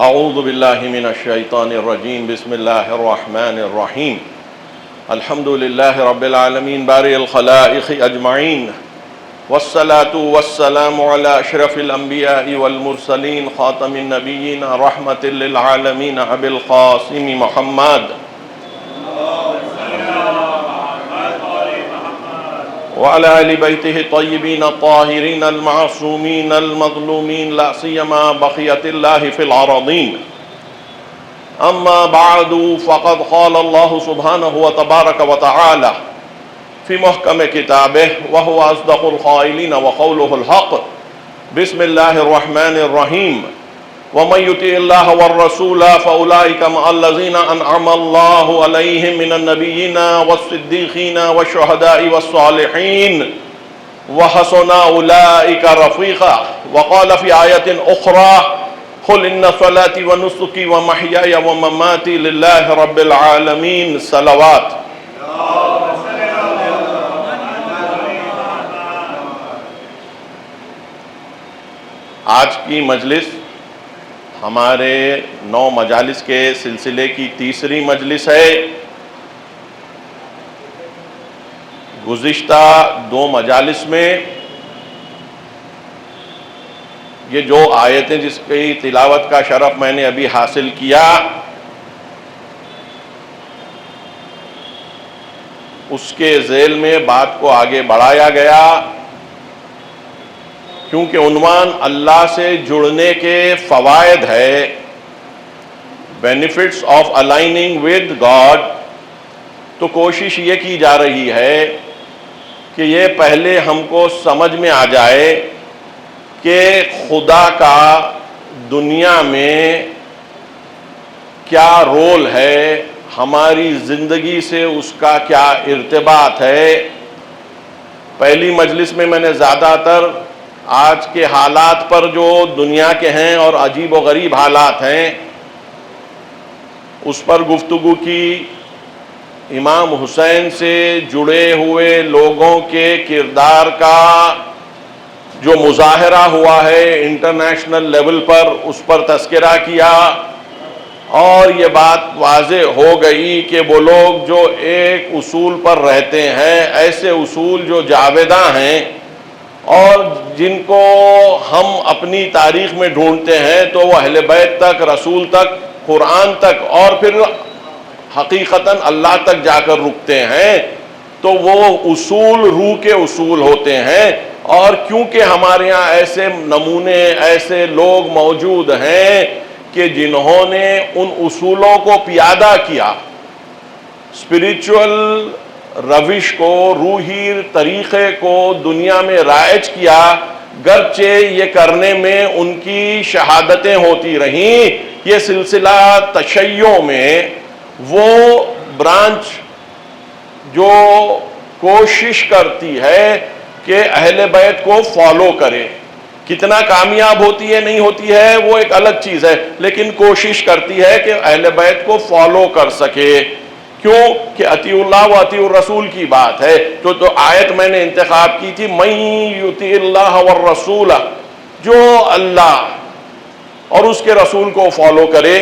اعوذ باللہ من الشیطان الرجیم بسم اللہ الرحمن الرحیم الحمد للہ رب العالمین بارئ الخلائق اجمعین والصلاة والسلام علی اشرف الانبیاء والمرسلین خاتم النبیین رحمت للعالمین ابی القاسم محمد وعلى آل بيته الطيبين الطاهرين المعصومين المظلومين لا سيما بقية الله في الأراضين. أما بعد فقد قال الله سبحانه وتبارك وتعالى في محكم كتابه وهو أصدق القائلين وقوله الحق. بسم الله الرحمن الرحيم. ومن يطع الله والرسول فأولئك مع الذين أنعم الله عليهم من النبيين والصديقين والشهداء والصالحين وحسن أولئك رفيقا. وقال في آية أخرى قل إن صلاتي ونسكي ومحياي ومماتي لله رب العالمين صلوات. آج کی مجلس ہمارے 9 مجالس کے سلسلے کی تیسری مجلس ہے. گزشتہ 2 مجالس میں یہ جو آیتیں جس کی تلاوت کا شرف میں نے ابھی حاصل کیا اس کے ذیل میں بات کو آگے بڑھایا گیا، کیونکہ عنوان اللہ سے جڑنے کے فوائد ہے، benefits of aligning with God. تو کوشش یہ کی جا رہی ہے کہ یہ پہلے ہم کو سمجھ میں آ جائے کہ خدا کا دنیا میں کیا رول ہے، ہماری زندگی سے اس کا کیا ارتباط ہے. پہلی مجلس میں نے زیادہ تر آج کے حالات پر جو دنیا کے ہیں اور عجیب و غریب حالات ہیں اس پر گفتگو کی. امام حسین سے جڑے ہوئے لوگوں کے کردار کا جو مظاہرہ ہوا ہے انٹرنیشنل لیول پر اس پر تذکرہ کیا، اور یہ بات واضح ہو گئی کہ وہ لوگ جو ایک اصول پر رہتے ہیں، ایسے اصول جو جاوداں ہیں اور جن کو ہم اپنی تاریخ میں ڈھونڈتے ہیں تو وہ اہل بیت تک، رسول تک، قرآن تک اور پھر حقیقتاً اللہ تک جا کر رکتے ہیں. تو وہ اصول روح کے اصول ہوتے ہیں، اور کیونکہ ہمارے ہاں ایسے نمونے، ایسے لوگ موجود ہیں کہ جنہوں نے ان اصولوں کو پیادہ کیا، اسپریچول روش کو، روحی طریقے کو دنیا میں رائج کیا، گرچہ یہ کرنے میں ان کی شہادتیں ہوتی رہیں. یہ سلسلہ تشیع میں وہ برانچ جو کوشش کرتی ہے کہ اہل بیت کو فالو کرے، کتنا کامیاب ہوتی ہے نہیں ہوتی ہے وہ ایک الگ چیز ہے، لیکن کوشش کرتی ہے کہ اہل بیت کو فالو کر سکے. کیوں کہ اطیع اللہ و اطیع الرسول کی بات ہے. تو آیت میں نے انتخاب کی تھی، من یطیع اللہ والرسول، جو اللہ اور اس کے رسول کو فالو کرے.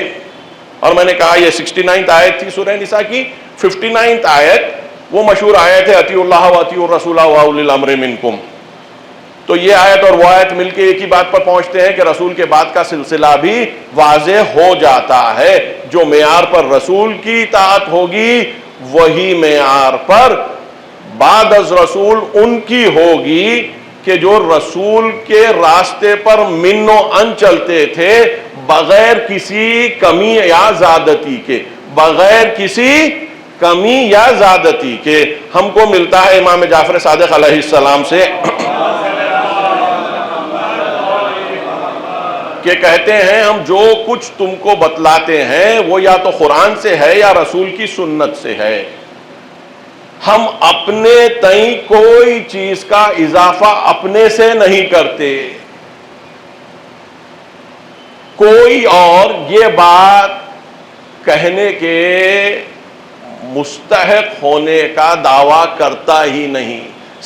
اور میں نے کہا یہ 69 آیت تھی سورہ نساء کی. 59 آیت وہ مشہور آیت ہے اطیع اللہ و اطیع الرسول و اولی الامر منکم. تو یہ آیت اور وہ آیت مل کے ایک ہی بات پر پہنچتے ہیں کہ رسول کے بعد کا سلسلہ بھی واضح ہو جاتا ہے. جو معیار پر رسول کی اطاعت ہوگی وہی معیار پر بعد از رسول ان کی ہوگی کہ جو رسول کے راستے پر من و ان چلتے تھے بغیر کسی کمی یا زیادتی کے، بغیر کسی کمی یا زیادتی کے. ہم کو ملتا ہے امام جعفر صادق علیہ السلام سے کہ کہتے ہیں ہم جو کچھ تم کو بتلاتے ہیں وہ یا تو قرآن سے ہے یا رسول کی سنت سے ہے. ہم اپنے تئیں کوئی چیز کا اضافہ اپنے سے نہیں کرتے. کوئی اور یہ بات کہنے کے مستحق ہونے کا دعویٰ کرتا ہی نہیں،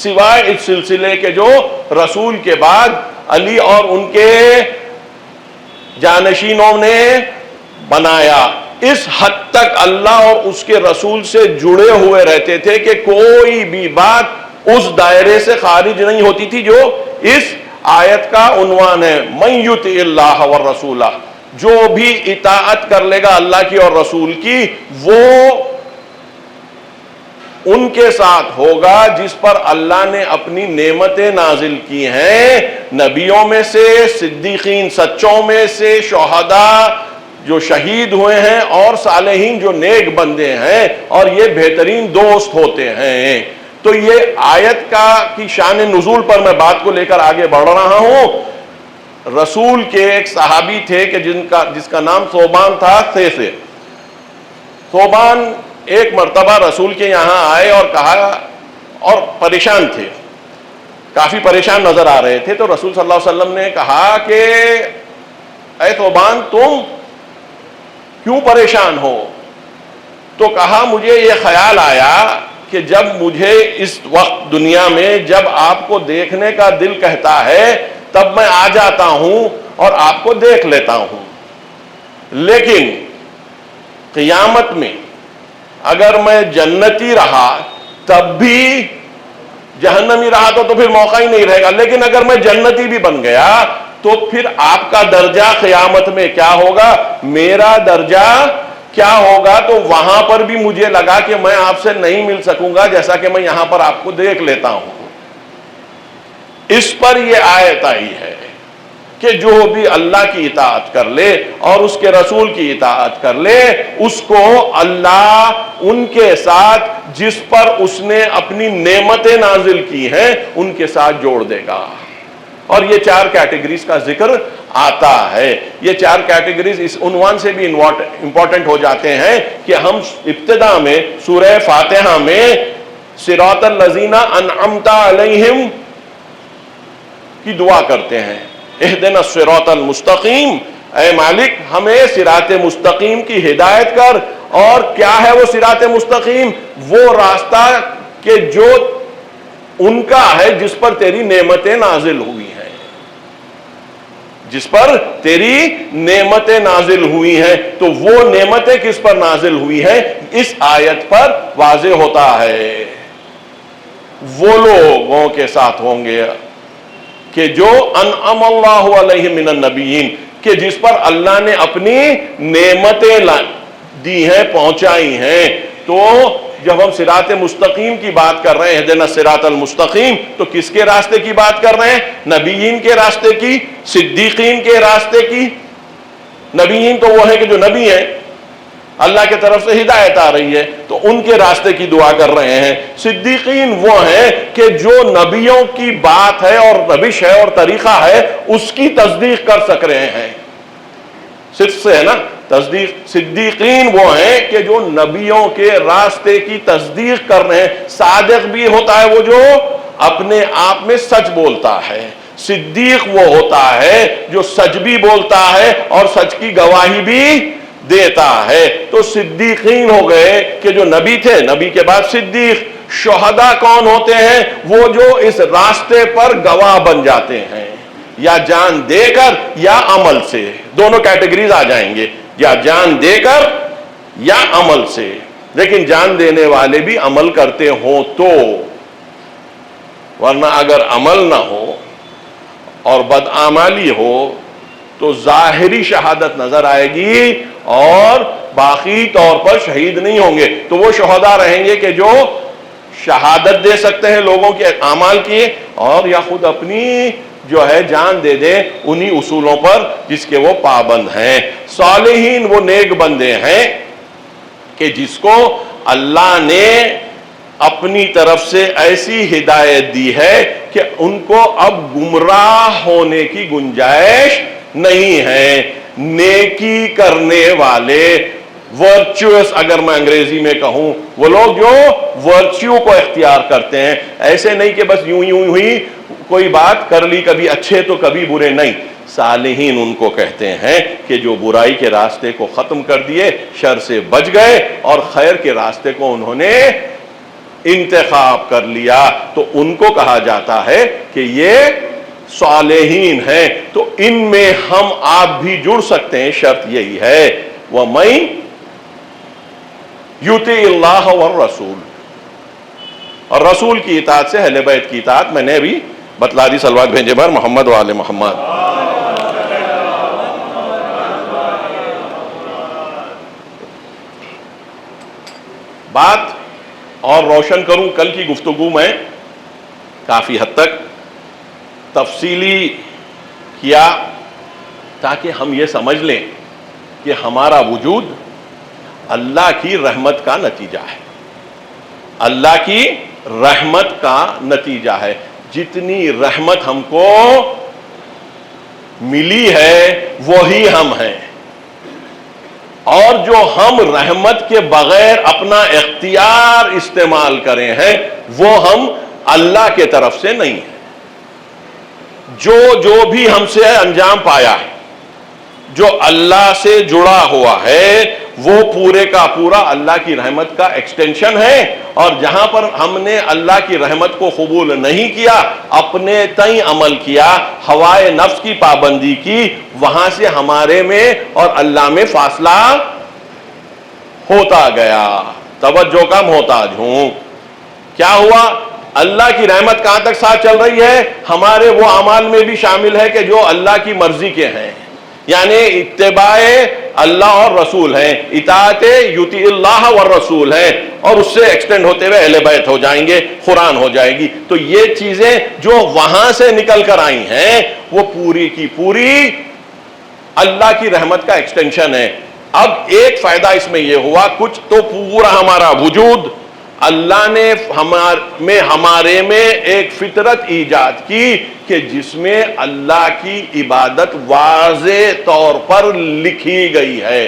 سوائے اس سلسلے کے جو رسول کے بعد علی اور ان کے جانشینوں نے بنایا. اس حد تک اللہ اور اس کے رسول سے جڑے ہوئے رہتے تھے کہ کوئی بھی بات اس دائرے سے خارج نہیں ہوتی تھی جو اس آیت کا عنوان ہے. من یطع اللہ والرسول، جو بھی اطاعت کر لے گا اللہ کی اور رسول کی، وہ ان کے ساتھ ہوگا جس پر اللہ نے اپنی نعمتیں نازل کی ہیں، نبیوں میں سے، صدیقین سچوں میں سے، شہداء جو شہید ہوئے ہیں، اور صالحین جو نیک بندے ہیں، اور یہ بہترین دوست ہوتے ہیں. تو یہ آیت کی شان نزول پر میں بات کو لے کر آگے بڑھ رہا ہوں. رسول کے ایک صحابی تھے کہ جس کا نام ثوبان تھا. ثوبان ایک مرتبہ رسول کے یہاں آئے اور کہا، اور پریشان تھے، کافی پریشان نظر آ رہے تھے. تو رسول صلی اللہ علیہ وسلم نے کہا کہ اے ثوبان، تم کیوں پریشان ہو؟ تو کہا مجھے یہ خیال آیا کہ جب مجھے اس وقت دنیا میں جب آپ کو دیکھنے کا دل کہتا ہے تب میں آ جاتا ہوں اور آپ کو دیکھ لیتا ہوں، لیکن قیامت میں اگر میں جنتی رہا تب بھی جہنمی رہا تو پھر موقع ہی نہیں رہے گا. لیکن اگر میں جنتی بھی بن گیا تو پھر آپ کا درجہ قیامت میں کیا ہوگا، میرا درجہ کیا ہوگا؟ تو وہاں پر بھی مجھے لگا کہ میں آپ سے نہیں مل سکوں گا جیسا کہ میں یہاں پر آپ کو دیکھ لیتا ہوں. اس پر یہ آیت آئی ہے کہ جو بھی اللہ کی اطاعت کر لے اور اس کے رسول کی اطاعت کر لے، اس کو اللہ ان کے ساتھ جس پر اس نے اپنی نعمتیں نازل کی ہیں ان کے ساتھ جوڑ دے گا. اور یہ 4 کیٹیگریز کا ذکر آتا ہے. یہ 4 کیٹیگریز اس عنوان سے بھی امپورٹنٹ ہو جاتے ہیں کہ ہم ابتدا میں سورہ فاتحہ میں صراط الذین انعمت علیہم کی دعا کرتے ہیں، اہدنا الصراط المستقیم، اے مالک ہمیں صراط مستقیم کی ہدایت کر. اور کیا ہے وہ صراط مستقیم؟ وہ راستہ کہ جو ان کا ہے جس پر تیری نعمتیں نازل ہوئی ہیں، جس پر تیری نعمتیں نازل ہوئی ہیں. تو وہ نعمتیں کس پر نازل ہوئی ہیں اس آیت پر واضح ہوتا ہے. وہ لوگوں کے ساتھ ہوں گے کہ جو انعم اللہ علیہم من النبیین، کہ جس پر اللہ نے اپنی نعمتیں دی ہیں، پہنچائی ہیں. تو جب ہم صراط مستقیم کی بات کر رہے ہیں، اہدنا الصراط المستقیم، تو کس کے راستے کی بات کر رہے ہیں؟ نبیین کے راستے کی، صدیقین کے راستے کی. نبیین تو وہ ہیں کہ جو نبی ہیں، اللہ کی طرف سے ہدایت آ رہی ہے تو ان کے راستے کی دعا کر رہے ہیں. صدیقین وہ ہیں کہ جو نبیوں کی بات ہے اور روش ہے اور طریقہ ہے اس کی تصدیق کر سک رہے ہیں. صدق سے ہے نا تصدیق. صدیقین وہ ہیں کہ جو نبیوں کے راستے کی تصدیق کر رہے ہیں. صادق بھی ہوتا ہے وہ جو اپنے آپ میں سچ بولتا ہے. صدیق وہ ہوتا ہے جو سچ بھی بولتا ہے اور سچ کی گواہی بھی دیتا ہے. تو صدیقین ہو گئے کہ جو نبی تھے، نبی کے بعد صدیق. شہداء کون ہوتے ہیں؟ وہ جو اس راستے پر گواہ بن جاتے ہیں، یا جان دے کر یا عمل سے. دونوں کیٹیگریز آ جائیں گے، یا جان دے کر یا عمل سے. لیکن جان دینے والے بھی عمل کرتے ہوں تو، ورنہ اگر عمل نہ ہو اور بدعملی ہو تو ظاہری شہادت نظر آئے گی اور باقی طور پر شہید نہیں ہوں گے. تو وہ شہداء رہیں گے کہ جو شہادت دے سکتے ہیں لوگوں کے اعمال کی، اور یا خود اپنی جو ہے جان دے دیں انہی اصولوں پر جس کے وہ پابند ہیں. صالحین وہ نیک بندے ہیں کہ جس کو اللہ نے اپنی طرف سے ایسی ہدایت دی ہے کہ ان کو اب گمراہ ہونے کی گنجائش نہیں ہے. نیکی کرنے والے، ورچوس اگر میں انگریزی میں کہوں، وہ لوگ جو ورچیو کو اختیار کرتے ہیں. ایسے نہیں کہ بس یوں ہی کوئی بات کر لی، کبھی اچھے تو کبھی برے نہیں. صالحین ان کو کہتے ہیں کہ جو برائی کے راستے کو ختم کر دیے، شر سے بچ گئے اور خیر کے راستے کو انہوں نے انتخاب کر لیا. تو ان کو کہا جاتا ہے کہ یہ صالحین ہیں، تو ان میں ہم آپ بھی جڑ سکتے ہیں. شرط یہی ہے وَمَن یُطِعِ اللَّهَ وَالرَّسُولَ، اور رسول کی اطاعت سے اہل بیت کی اطاعت میں نے ابھی بتلا دی. صلوات بھیجے بھر محمد و آل محمد. بات اور روشن کروں، کل کی گفتگو میں کافی حد تک تفصیلی کیا تاکہ ہم یہ سمجھ لیں کہ ہمارا وجود اللہ کی رحمت کا نتیجہ ہے. اللہ کی رحمت کا نتیجہ ہے. جتنی رحمت ہم کو ملی ہے وہی ہم ہیں، اور جو ہم رحمت کے بغیر اپنا اختیار استعمال کرے ہیں وہ ہم اللہ کے طرف سے نہیں ہیں. جو بھی ہم سے انجام پایا ہے، جو اللہ سے جڑا ہوا ہے، وہ پورے کا پورا اللہ کی رحمت کا ایکسٹینشن ہے. اور جہاں پر ہم نے اللہ کی رحمت کو قبول نہیں کیا، اپنے تئیں عمل کیا، ہوائے نفس کی پابندی کی، وہاں سے ہمارے میں اور اللہ میں فاصلہ ہوتا گیا، توجہ کم ہوتا ہوں. کیا ہوا؟ اللہ کی رحمت کہاں تک ساتھ چل رہی ہے؟ ہمارے وہ اعمال میں بھی شامل ہے کہ جو اللہ کی مرضی کے ہیں، یعنی اتباع اللہ اور رسول ہیں، اطاعت یطیع اللہ والرسول ہے، اور اس سے ایکسٹینڈ ہوتے ہوئے اہل بیت ہو جائیں گے، قرآن ہو جائے گی. تو یہ چیزیں جو وہاں سے نکل کر آئی ہیں وہ پوری کی پوری اللہ کی رحمت کا ایکسٹینشن ہے. اب ایک فائدہ اس میں یہ ہوا، کچھ تو پورا ہمارا وجود اللہ نے ہمارے میں ایک فطرت ایجاد کی کہ جس میں اللہ کی عبادت واضح طور پر لکھی گئی ہے.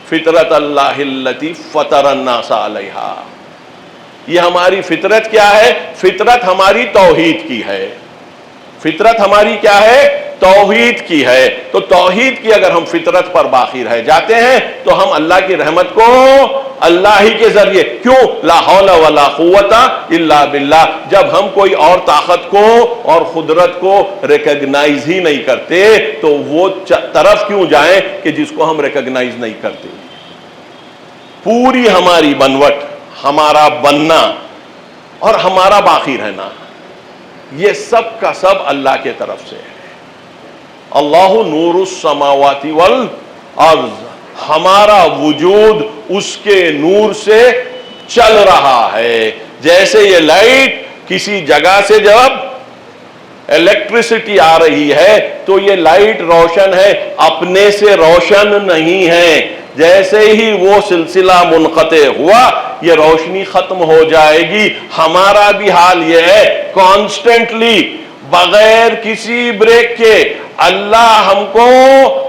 فطرت اللہ التی فطر الناس علیہا. یہ ہماری فطرت کیا ہے؟ فطرت ہماری توحید کی ہے. فطرت ہماری کیا ہے؟ توحید کی ہے. تو توحید کی اگر ہم فطرت پر باقی رہ جاتے ہیں تو ہم اللہ کی رحمت کو اللہ ہی کے ذریعے، کیوں؟ لا حول ولا قوت الا باللہ. جب ہم کوئی اور طاقت کو اور قدرت کو ریکگنائز ہی نہیں کرتے تو وہ طرف کیوں جائیں کہ جس کو ہم ریکگنائز نہیں کرتے. پوری ہماری بنوٹ، ہمارا بننا اور ہمارا باقی رہنا، یہ سب کا سب اللہ کے طرف سے ہے. اللہ نور السماوات والارض، ہمارا وجود اس کے نور سے چل رہا ہے. جیسے یہ لائٹ کسی جگہ سے جب الیکٹریسٹی آ رہی ہے تو یہ لائٹ روشن ہے، اپنے سے روشن نہیں ہے. جیسے ہی وہ سلسلہ منقطع ہوا یہ روشنی ختم ہو جائے گی. ہمارا بھی حال یہ ہے، کانسٹنٹلی بغیر کسی بریک کے اللہ ہم کو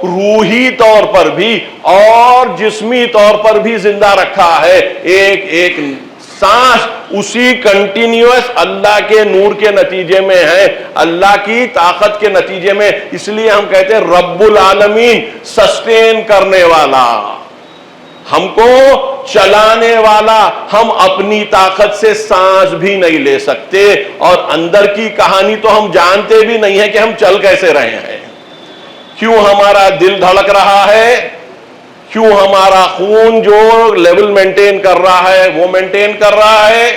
روحی طور پر بھی اور جسمی طور پر بھی زندہ رکھا ہے. ایک ایک سانس اسی کنٹینیوس اللہ کے نور کے نتیجے میں ہے، اللہ کی طاقت کے نتیجے میں. اس لیے ہم کہتے ہیں رب العالمین، سسٹین کرنے والا، ہم کو چلانے والا. ہم اپنی طاقت سے سانس بھی نہیں لے سکتے، اور اندر کی کہانی تو ہم جانتے بھی نہیں ہیں کہ ہم چل کیسے رہے ہیں. کیوں ہمارا دل دھڑک رہا ہے؟ کیوں ہمارا خون جو لیول مینٹین کر رہا ہے وہ مینٹین کر رہا ہے؟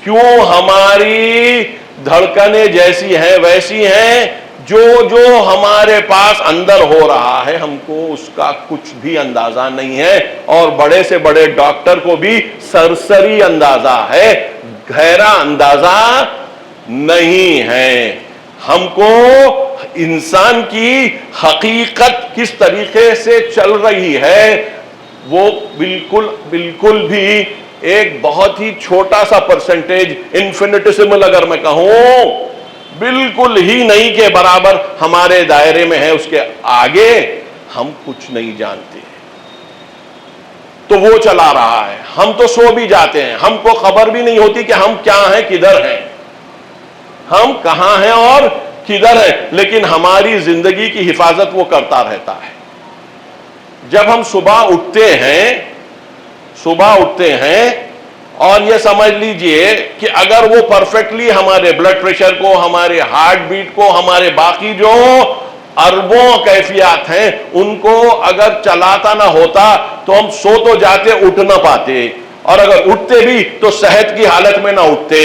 کیوں ہماری دھڑکنیں جیسی ہیں ویسی ہیں؟ جو ہمارے پاس اندر ہو رہا ہے ہم کو اس کا کچھ بھی اندازہ نہیں ہے، اور بڑے سے بڑے ڈاکٹر کو بھی سرسری اندازہ ہے، گہرا اندازہ نہیں ہے. ہم کو انسان کی حقیقت کس طریقے سے چل رہی ہے وہ بالکل بھی ایک بہت ہی چھوٹا سا پرسنٹیج، انفینیٹیسمل اگر میں کہوں، بالکل ہی نہیں کے برابر ہمارے دائرے میں ہے. اس کے آگے ہم کچھ نہیں جانتے. تو وہ چلا رہا ہے، ہم تو سو بھی جاتے ہیں، ہم کو خبر بھی نہیں ہوتی کہ ہم کیا ہیں، کدھر ہیں، ہم کہاں ہیں اور کدھر ہیں. لیکن ہماری زندگی کی حفاظت وہ کرتا رہتا ہے. جب ہم صبح اٹھتے ہیں اور یہ سمجھ لیجئے کہ اگر وہ پرفیکٹلی ہمارے بلڈ پریشر کو، ہمارے ہارٹ بیٹ کو، ہمارے باقی جو اربوں کیفیات ہیں ان کو اگر چلاتا نہ ہوتا تو ہم سو تو جاتے، اٹھ نہ پاتے، اور اگر اٹھتے بھی تو صحت کی حالت میں نہ اٹھتے.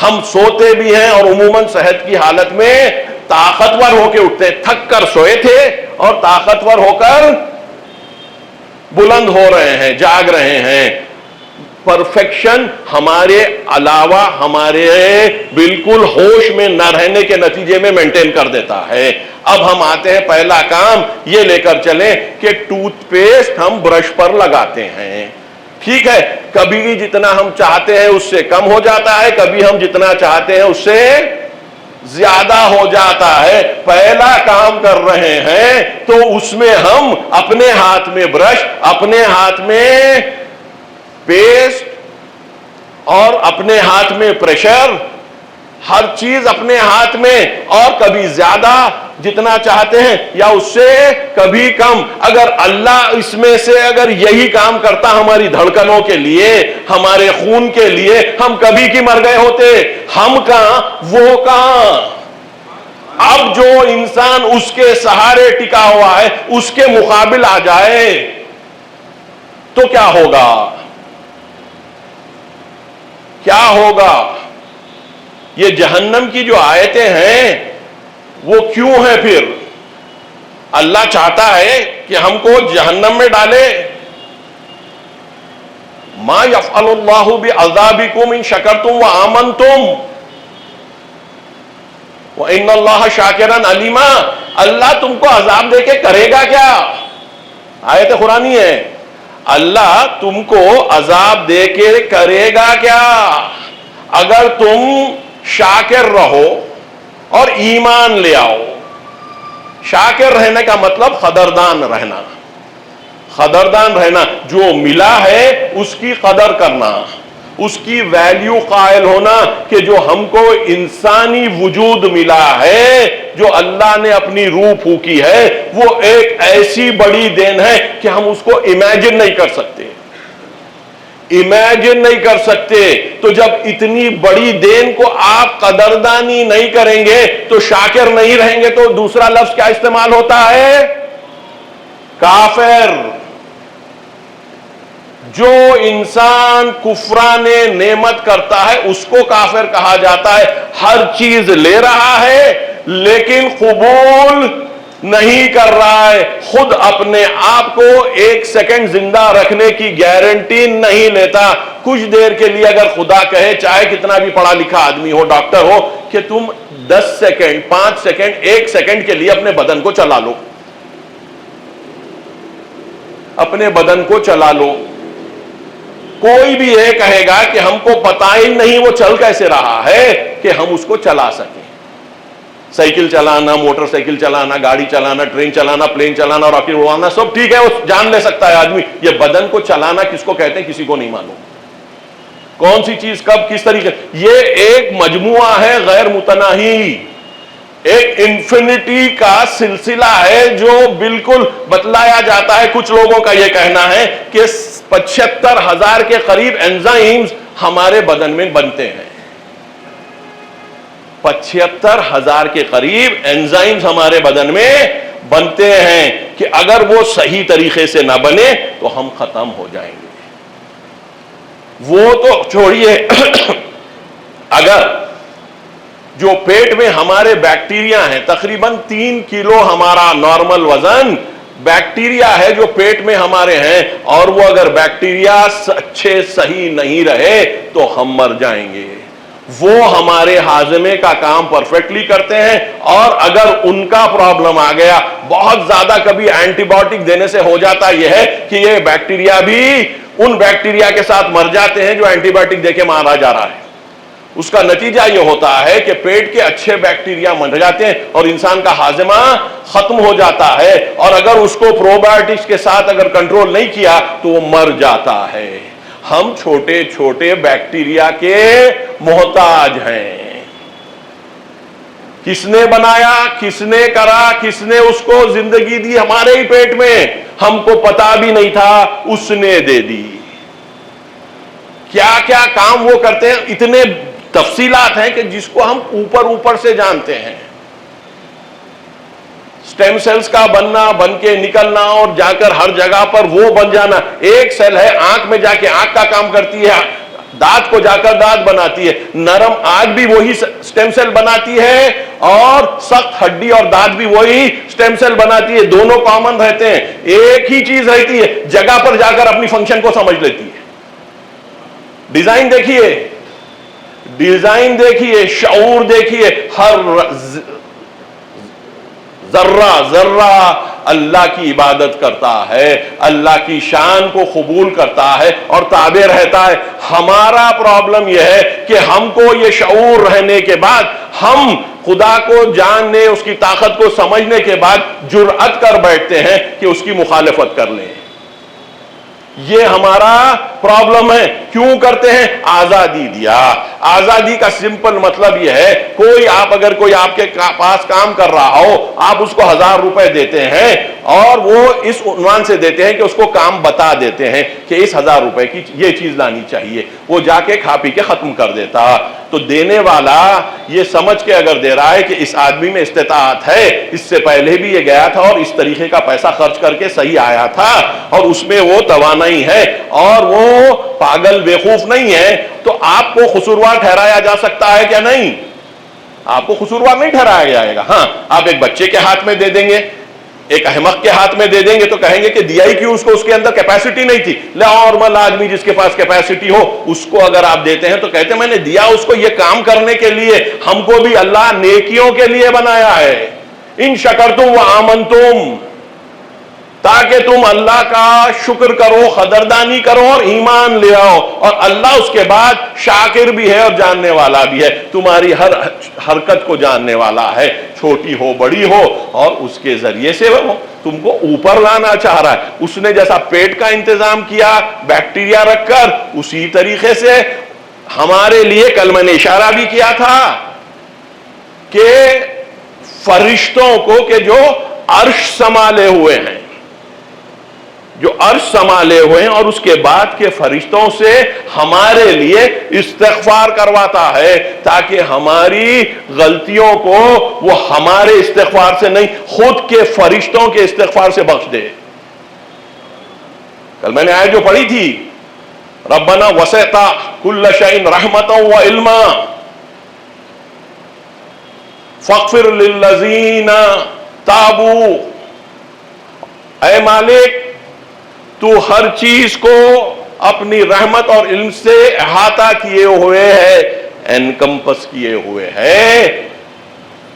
ہم سوتے بھی ہیں اور عموماً صحت کی حالت میں طاقتور ہو کے اٹھتے. تھک کر سوئے تھے اور طاقتور ہو کر بلند ہو رہے ہیں، جاگ رہے ہیں. پرفیکشن ہمارے علاوہ ہمارے بالکل ہوش میں نہ رہنے کے نتیجے میں مینٹین کر دیتا ہے. اب ہم آتے ہیں، پہلا کام یہ لے کر چلیں کہ ٹوتھ پیسٹ ہم برش پر لگاتے ہیں. ٹھیک ہے، کبھی جتنا ہم چاہتے ہیں اس سے کم ہو جاتا ہے، کبھی ہم جتنا چاہتے ہیں اس سے زیادہ ہو جاتا ہے. پہلا کام کر رہے ہیں تو اس میں ہم اپنے ہاتھ میں برش، اپنے ہاتھ میں پیسٹ اور اپنے ہاتھ میں پریشر، ہر چیز اپنے ہاتھ میں، اور کبھی زیادہ جتنا چاہتے ہیں یا اس سے کبھی کم. اگر اللہ اس میں سے اگر یہی کام کرتا ہماری دھڑکنوں کے لیے، ہمارے خون کے لیے، ہم کبھی کی مر گئے ہوتے. ہم کہاں وہ کہاں. اب جو انسان اس کے سہارے ٹکا ہوا ہے اس کے مقابل آ جائے تو کیا ہوگا؟ کیا ہوگا؟ یہ جہنم کی جو آیتیں ہیں وہ کیوں ہیں پھر؟ اللہ چاہتا ہے کہ ہم کو جہنم میں ڈالے. ما یفعل اللہ بعذابکم ان شکرتم وآمنتم وان اللہ شاکرا علیما. اللہ تم کو عذاب دے کے کرے گا کیا؟ آیت قرآنی ہے. اللہ تم کو عذاب دے کے کرے گا کیا اگر تم شاکر رہو اور ایمان لے آؤ. شاکر رہنے کا مطلب قدردان رہنا. قدردان رہنا، جو ملا ہے اس کی قدر کرنا، اس کی ویلیو قائل ہونا کہ جو ہم کو انسانی وجود ملا ہے، جو اللہ نے اپنی روح پھونکی ہے، وہ ایک ایسی بڑی دین ہے کہ ہم اس کو امیجن نہیں کر سکتے. امیجن نہیں کر سکتے. تو جب اتنی بڑی دین کو آپ قدردانی نہیں کریں گے تو شاکر نہیں رہیں گے. تو دوسرا لفظ کیا استعمال ہوتا ہے؟ کافر. جو انسان کفران نعمت کرتا ہے اس کو کافر کہا جاتا ہے. ہر چیز لے رہا ہے لیکن قبول نہیں کر رہا ہے. خود اپنے آپ کو ایک سیکنڈ زندہ رکھنے کی گارنٹی نہیں لیتا. کچھ دیر کے لیے اگر خدا کہے، چاہے کتنا بھی پڑھا لکھا آدمی ہو، ڈاکٹر ہو، کہ تم 10 سیکنڈ 5 سیکنڈ 1 سیکنڈ کے لیے اپنے بدن کو چلا لو، اپنے بدن کو چلا لو. کوئی بھی یہ کہے گا کہ ہم کو پتہ ہی نہیں وہ چل کیسے رہا ہے کہ ہم اس کو چلا سکیں. سائیکل چلانا، موٹر سائیکل چلانا، گاڑی چلانا، ٹرین چلانا، پلین چلانا، راکٹ اڑانا، سب ٹھیک ہے، وہ جان لے سکتا ہے آدمی. یہ بدن کو چلانا کس کو کہتے ہیں کسی کو نہیں معلوم. کون سی چیز کب کس طریقے. یہ ایک مجموعہ ہے غیر متناہی، ایک انفینٹی کا سلسلہ ہے جو بالکل بتلایا جاتا ہے. کچھ لوگوں کا یہ کہنا ہے کہ 75,000 کے قریب انزائمز ہمارے بدن میں بنتے ہیں. 75,000 کے قریب انزائمز ہمارے بدن میں بنتے ہیں کہ اگر وہ صحیح طریقے سے نہ بنے تو ہم ختم ہو جائیں گے. وہ تو چھوڑیے، اگر جو پیٹ میں ہمارے بیکٹیریا ہیں، تقریباً 3 کلو ہمارا نارمل وزن بیکٹیریا ہے جو پیٹ میں ہمارے ہیں، اور وہ اگر بیکٹیریا اچھے صحیح نہیں رہے تو ہم مر جائیں گے. وہ ہمارے ہاضمے کا کام پرفیکٹلی کرتے ہیں، اور اگر ان کا پرابلم آ گیا، بہت زیادہ کبھی اینٹی بائیوٹک دینے سے ہو جاتا یہ ہے کہ یہ بیکٹیریا بھی ان بیکٹیریا کے ساتھ مر جاتے ہیں جو اینٹی بائیوٹک دے کے مارا جا رہا ہے. اس کا نتیجہ یہ ہوتا ہے کہ پیٹ کے اچھے بیکٹیریا مر جاتے ہیں اور انسان کا ہاضمہ ختم ہو جاتا ہے. اور اگر اس کو پروبائیوٹکس کے ساتھ اگر کنٹرول نہیں کیا تو وہ مر جاتا ہے. ہم چھوٹے چھوٹے بیکٹیریا کے محتاج ہیں. کس نے بنایا، کس نے کرا، کس نے اس کو زندگی دی؟ ہمارے ہی پیٹ میں. ہم کو پتا بھی نہیں تھا، اس نے دے دی. کیا کیا کام وہ کرتے ہیں، اتنے تفصیلات ہیں کہ جس کو ہم اوپر سے جانتے ہیں. اسٹیم سیلز کا بننا، بن کے نکلنا اور جا کر ہر جگہ پر وہ بن جانا. ایک سیل ہے آنکھ میں جا کے آنکھ کا کام کرتی ہے، دانت کو جا کر دانت بناتی ہے. نرم آنکھ بھی وہی اسٹیم سیل بناتی ہے اور سخت ہڈی اور دانت بھی وہی اسٹیم سیل بناتی ہے. دونوں کامن رہتے ہیں، ایک ہی چیز رہتی ہے، جگہ پر جا کر اپنی فنکشن کو سمجھ لیتی ہے. ڈیزائن دیکھیے، ڈیزائن دیکھیے، شعور دیکھیے. ہر ذرہ ذرہ اللہ کی عبادت کرتا ہے، اللہ کی شان کو قبول کرتا ہے اور تابع رہتا ہے. ہمارا پرابلم یہ ہے کہ ہم کو یہ شعور رہنے کے بعد، ہم خدا کو جاننے، اس کی طاقت کو سمجھنے کے بعد جرأت کر بیٹھتے ہیں کہ اس کی مخالفت کر لیں. یہ ہمارا پرابلم ہے. کیوں کرتے ہیں؟ آزادی دیا. آزادی کا سمپل مطلب یہ ہے، اگر کوئی آپ کے پاس کام کر رہا ہو، آپ اس کو 1000 روپے دیتے ہیں اور وہ اس عنوان سے دیتے ہیں کہ اس کو کام بتا دیتے ہیں کہ اس 1000 روپے کی یہ چیز لانی چاہیے، وہ جا کے کھا پی کے ختم کر دیتا. تو دینے والا یہ سمجھ کے اگر دے رہا ہے کہ اس آدمی میں استطاعت ہے، اس سے پہلے بھی یہ گیا تھا اور اس طریقے کا پیسہ خرچ کر کے صحیح آیا تھا اور اس میں وہ توانائی ہے اور وہ پاگل بیوقوف نہیں ہے، تو آپ کو قصوروار ٹھہرایا جا سکتا ہے کیا؟ نہیں، آپ کو قصوروار نہیں ٹھہرایا جائے گا. ہاں، آپ ایک بچے کے ہاتھ میں دے دیں گے، ایک احمق کے ہاتھ میں دے دیں گے تو کہیں گے کہ دیا ہی کیوں، اس کو اس کے اندر کیپیسٹی نہیں تھی. نارمل آدمی جس کے پاس کیپیسٹی ہو اس کو اگر آپ دیتے ہیں تو کہتے ہیں میں نے دیا اس کو یہ کام کرنے کے لیے. ہم کو بھی اللہ نیکیوں کے لیے بنایا ہے. ان شکرتم وآمنتم، تاکہ تم اللہ کا شکر کرو، قدردانی کرو اور ایمان لے آؤ. اور اللہ اس کے بعد شاکر بھی ہے اور جاننے والا بھی ہے، تمہاری ہر حرکت کو جاننے والا ہے، چھوٹی ہو بڑی ہو. اور اس کے ذریعے سے وہ تم کو اوپر لانا چاہ رہا ہے. اس نے جیسا پیٹ کا انتظام کیا بیکٹیریا رکھ کر، اسی طریقے سے ہمارے لیے، کل میں نے اشارہ بھی کیا تھا کہ فرشتوں کو، کہ جو عرش سنبھالے ہوئے ہیں، جو عرش سنبھالے ہوئے ہیں اور اس کے بعد کے فرشتوں سے ہمارے لیے استغفار کرواتا ہے تاکہ ہماری غلطیوں کو وہ ہمارے استغفار سے نہیں، خود کے فرشتوں کے استغفار سے بخش دے. کل میں نے آیت جو پڑھی تھی، ربنا وسعت کل شیء رحمتا وعلما فاغفر للذین تابوا. اے مالک، تو ہر چیز کو اپنی رحمت اور علم سے احاطہ کیے ہوئے ہے، انکمپس کیے ہوئے ہے.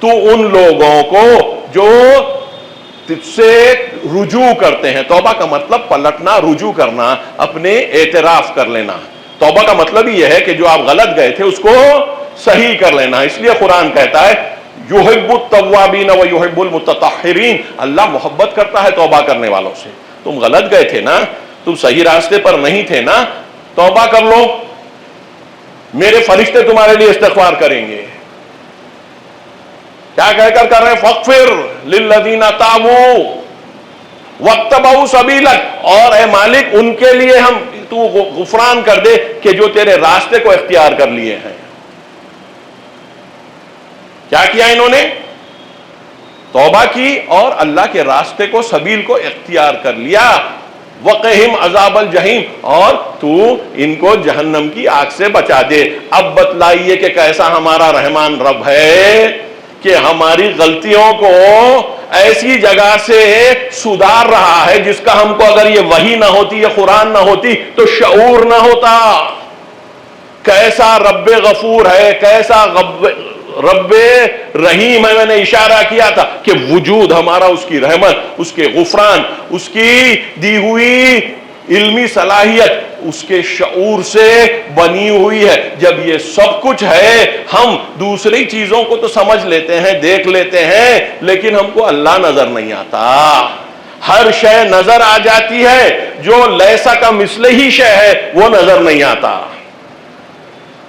تو ان لوگوں کو جو تجھ سے رجوع کرتے ہیں. توبہ کا مطلب پلٹنا، رجوع کرنا، اپنے اعتراف کر لینا. توبہ کا مطلب یہ ہے کہ جو آپ غلط گئے تھے اس کو صحیح کر لینا. اس لیے قرآن کہتا ہے یحب التوابین ویحب المتطہرین، اللہ محبت کرتا ہے توبہ کرنے والوں سے. تم غلط گئے تھے نا، تم صحیح راستے پر نہیں تھے نا، توبہ کر لو، میرے فرشتے تمہارے لیے استغفار کریں گے. کیا کہہ کر کر رہے ہیں؟ فاغفر للذین تابوا واتبعوا سبیلک. اور اے مالک ان کے لیے تو غفران کر دے کہ جو تیرے راستے کو اختیار کر لیے ہیں. کیا کیا انہوں نے؟ توبہ کی اور اللہ کے راستے کو، سبیل کو اختیار کر لیا. وقہم عذاب الجحیم، اور تو ان کو جہنم کی آگ سے بچا دے. اب بتلائیے کہ کیسا ہمارا رحمان رب ہے کہ ہماری غلطیوں کو ایسی جگہ سے سدھار رہا ہے جس کا ہم کو اگر یہ وحی نہ ہوتی، یہ قرآن نہ ہوتی تو شعور نہ ہوتا. کیسا رب غفور ہے، کیسا رب رحیم ہے. میں نے اشارہ کیا تھا کہ وجود ہمارا اس کی رحمت، اس کے غفران، اس کی دی ہوئی علمی صلاحیت، اس کے شعور سے بنی ہوئی ہے. جب یہ سب کچھ ہے، ہم دوسری چیزوں کو تو سمجھ لیتے ہیں، دیکھ لیتے ہیں، لیکن ہم کو اللہ نظر نہیں آتا. ہر شے نظر آ جاتی ہے، جو لیسا کا مثل ہی شے ہے وہ نظر نہیں آتا.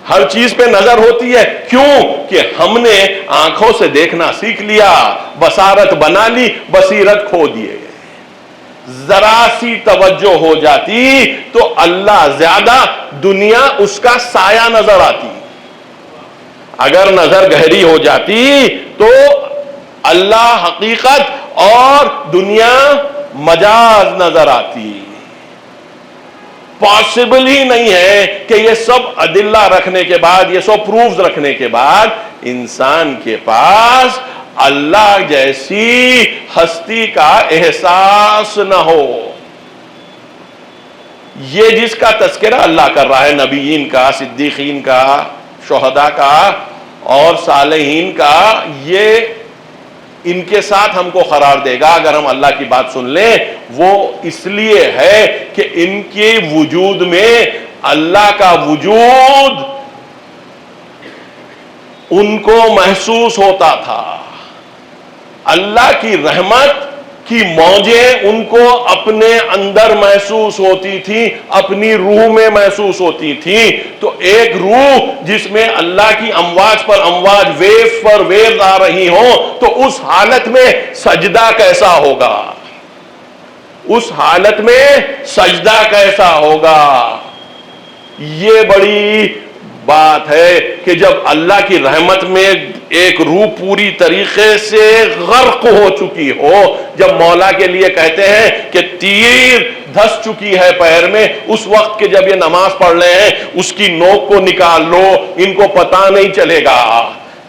ہر چیز پہ نظر ہوتی ہے. کیوں؟ کہ ہم نے آنکھوں سے دیکھنا سیکھ لیا، بصارت بنا لی، بصیرت کھو دیے گئے. ذرا سی توجہ ہو جاتی تو اللہ زیادہ، دنیا اس کا سایہ نظر آتی. اگر نظر گہری ہو جاتی تو اللہ حقیقت اور دنیا مجاز نظر آتی. پاسبل ہی نہیں ہے کہ یہ سب ادلہ رکھنے کے بعد، یہ سب پروفز رکھنے کے بعد انسان کے پاس اللہ جیسی ہستی کا احساس نہ ہو. یہ جس کا تذکرہ اللہ کر رہا ہے، نبیین کا، صدیقین کا، شہداء کا اور صالحین کا، یہ ان کے ساتھ ہم کو قرار دے گا اگر ہم اللہ کی بات سن لیں. وہ اس لیے ہے کہ ان کے وجود میں اللہ کا وجود ان کو محسوس ہوتا تھا. اللہ کی رحمت کی موجیں ان کو اپنے اندر محسوس ہوتی تھی، اپنی روح میں محسوس ہوتی تھی. تو ایک روح جس میں اللہ کی امواج پر امواج، ویوز پر ویوز آ رہی ہوں، تو اس حالت میں سجدہ کیسا ہوگا؟ اس حالت میں سجدہ کیسا ہوگا؟ یہ بڑی بات ہے کہ جب اللہ کی رحمت میں ایک روح پوری طریقے سے غرق ہو چکی ہو، جب مولا کے لیے کہتے ہیں کہ تیر دھس چکی ہے پیر میں، اس وقت کے جب یہ نماز پڑھ رہے ہیں اس کی نوک کو نکال لو، ان کو پتہ نہیں چلے گا.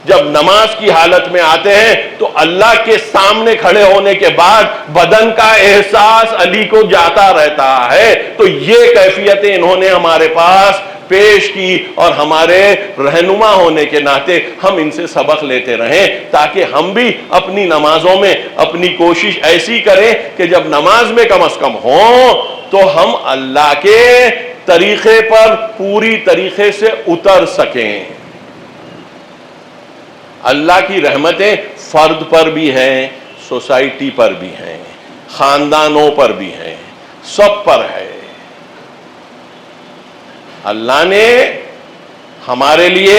جب نماز کی حالت میں آتے ہیں تو اللہ کے سامنے کھڑے ہونے کے بعد بدن کا احساس علی کو جاتا رہتا ہے. تو یہ کیفیتیں انہوں نے ہمارے پاس پیش کی، اور ہمارے رہنما ہونے کے ناطے ہم ان سے سبق لیتے رہیں تاکہ ہم بھی اپنی نمازوں میں اپنی کوشش ایسی کریں کہ جب نماز میں کم از کم ہوں تو ہم اللہ کے طریقے پر پوری طریقے سے اتر سکیں. اللہ کی رحمتیں فرد پر بھی ہیں، سوسائٹی پر بھی ہیں، خاندانوں پر بھی ہیں، سب پر ہے. اللہ نے ہمارے لیے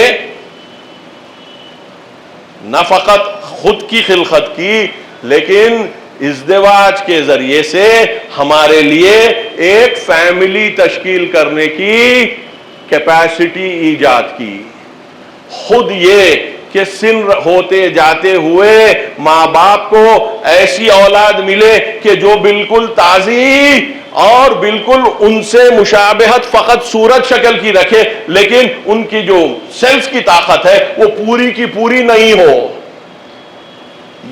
نہ فقط خود کی خلقت کی، لیکن ازدواج کے ذریعے سے ہمارے لیے ایک فیملی تشکیل کرنے کی کیپیسٹی ایجاد کی. خود یہ کہ سن ہوتے جاتے ہوئے ماں باپ کو ایسی اولاد ملے کہ جو بالکل تازی اور بالکل ان سے مشابہت فقط صورت شکل کی رکھے، لیکن ان کی جو سیلز کی طاقت ہے وہ پوری کی پوری نہیں ہو.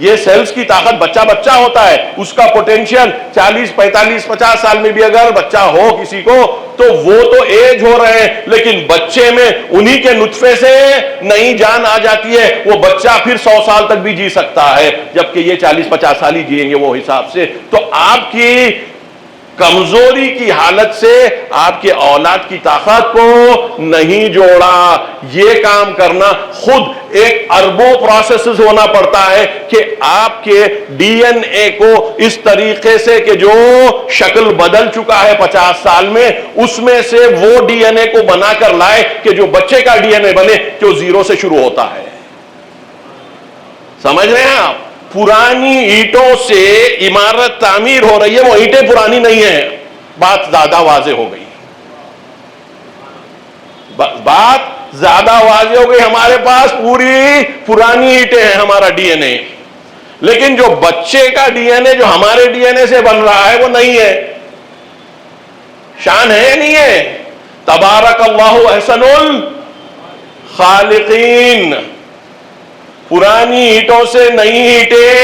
یہ سیلز کی طاقت، بچہ بچہ ہوتا ہے، اس کا پوٹینشیل 40 45 50 سال میں بھی اگر بچہ ہو کسی کو تو وہ تو ایج ہو رہے ہیں، لیکن بچے میں انہی کے نطفے سے نئی جان آ جاتی ہے. وہ بچہ پھر 100 سال تک بھی جی سکتا ہے، جبکہ یہ 40 50 سال ہی جیئیں گے وہ حساب سے. تو آپ کی کمزوری کی حالت سے آپ کے اولاد کی طاقت کو نہیں جوڑا. یہ کام کرنا خود ایک اربوں پروسیسز ہونا پڑتا ہے کہ آپ کے ڈی این اے کو اس طریقے سے کہ جو شکل بدل چکا ہے 50 سال میں، اس میں سے وہ ڈی این اے کو بنا کر لائے کہ جو بچے کا ڈی این اے بنے جو زیرو سے شروع ہوتا ہے. سمجھ رہے ہیں آپ؟ پرانی اینٹوں سے عمارت تعمیر ہو رہی ہے، وہ اینٹیں پرانی نہیں ہیں. بات زیادہ واضح ہو گئی، بات زیادہ واضح ہو گئی. ہمارے پاس پوری پرانی اینٹیں ہیں، ہمارا ڈی این اے، لیکن جو بچے کا ڈی این اے جو ہمارے ڈی این اے سے بن رہا ہے وہ نہیں ہے. شان ہے نہیں ہے؟ تبارک اللہ احسن الخالقین. پرانی اینٹوں سے نئی اینٹیں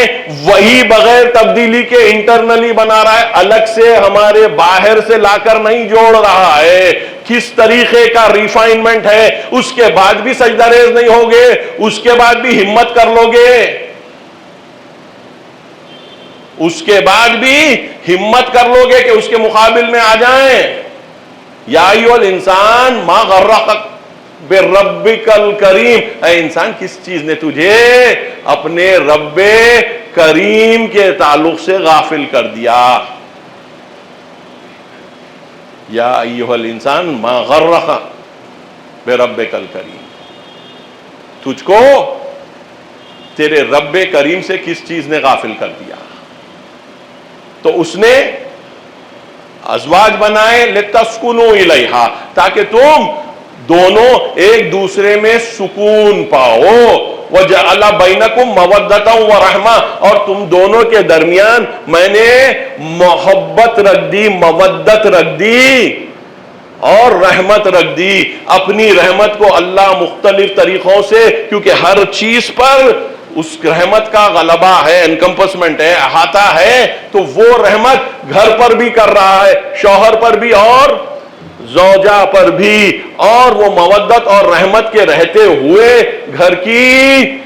وہی بغیر تبدیلی کے انٹرنلی بنا رہا ہے، الگ سے ہمارے باہر سے لا کر نہیں جوڑ رہا ہے. کس طریقے کا ریفائنمنٹ ہے، اس کے بعد بھی سجدہ ریز نہیں ہوگے، اس کے بعد بھی ہمت کر لو گے، اس کے بعد بھی ہمت کر لو گے کہ اس کے مقابل میں آ جائیں. یا ایھا الانسان ما غرک بربک الکریم. اے انسان، کس چیز نے تجھے اپنے رب کریم کے تعلق سے غافل کر دیا؟ یا ایھا الانسان ما غرک بربک الکریم. تجھ کو تیرے رب کریم سے کس چیز نے غافل کر دیا؟ تو اس نے ازواج بنائے لتسکنوا الیہا، تاکہ تم دونوں ایک دوسرے میں سکون پاؤ، وجعل بینکم مودۃ ورحمہ، اور تم دونوں کے درمیان میں نے محبت رکھ دی، مودت رکھ دی اور رحمت رکھ دی۔ اپنی رحمت کو اللہ مختلف طریقوں سے، کیونکہ ہر چیز پر اس رحمت کا غلبہ ہے، انکمپسمنٹ ہے، احاطہ ہے، تو وہ رحمت گھر پر بھی کر رہا ہے، شوہر پر بھی اور زوجہ پر بھی، اور وہ مودت اور رحمت کے رہتے ہوئے گھر کی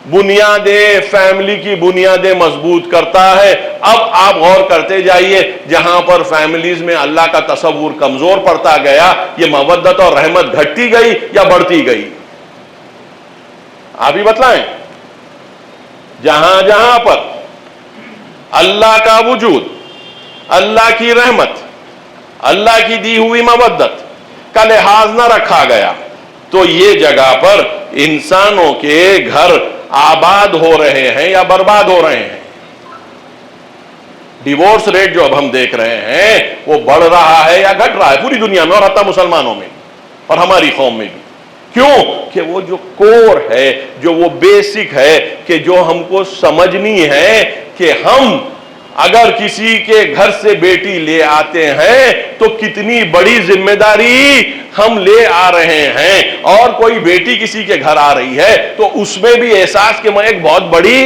بنیادیں، فیملی کی بنیادیں مضبوط کرتا ہے۔ اب آپ غور کرتے جائیے، جہاں پر فیملیز میں اللہ کا تصور کمزور پڑتا گیا، یہ مودت اور رحمت گھٹتی گئی یا بڑھتی گئی؟ آپ ہی بتلائیں۔ جہاں جہاں پر اللہ کا وجود، اللہ کی رحمت، اللہ کی دی ہوئی مودت کا لحاظ نہ رکھا گیا، تو یہ جگہ پر انسانوں کے گھر آباد ہو رہے ہیں یا برباد ہو رہے ہیں۔ ڈیورس ریٹ جو اب ہم دیکھ رہے ہیں وہ بڑھ رہا ہے یا گھٹ رہا ہے پوری دنیا میں، اور حتیٰ مسلمانوں میں اور ہماری قوم میں بھی۔ کیوں؟ کہ وہ جو کور ہے، جو وہ بیسک ہے، کہ جو ہم کو سمجھنی ہے کہ ہم اگر کسی کے گھر سے بیٹی لے آتے ہیں تو کتنی بڑی ذمہ داری ہم لے آ رہے ہیں، اور کوئی بیٹی کسی کے گھر آ رہی ہے تو اس میں بھی احساس کہ میں ایک بہت بڑی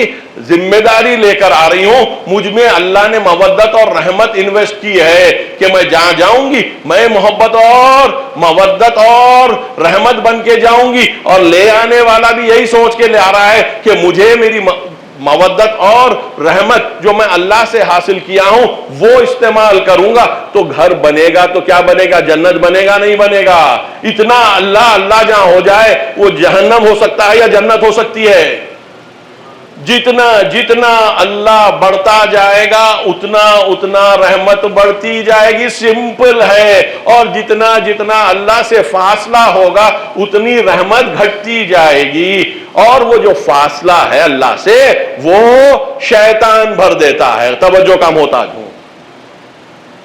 ذمہ داری لے کر آ رہی ہوں، مجھ میں اللہ نے مودت اور رحمت انویسٹ کی ہے کہ میں جہاں جاؤں گی میں محبت اور مودت اور رحمت بن کے جاؤں گی، اور لے آنے والا بھی یہی سوچ کے لے آ رہا ہے کہ مجھے میری مودت اور رحمت جو میں اللہ سے حاصل کیا ہوں وہ استعمال کروں گا، تو گھر بنے گا تو کیا بنے گا؟ جنت بنے گا نہیں بنے گا؟ اتنا اللہ اللہ جہاں ہو جائے وہ جہنم ہو سکتا ہے یا جنت ہو سکتی ہے؟ جتنا جتنا اللہ بڑھتا جائے گا اتنا اتنا رحمت بڑھتی جائے گی، سمپل ہے، اور جتنا جتنا اللہ سے فاصلہ ہوگا اتنی رحمت گھٹتی جائے گی، اور وہ جو فاصلہ ہے اللہ سے وہ شیطان بھر دیتا ہے۔ توجہ کم ہوتا کیوں؟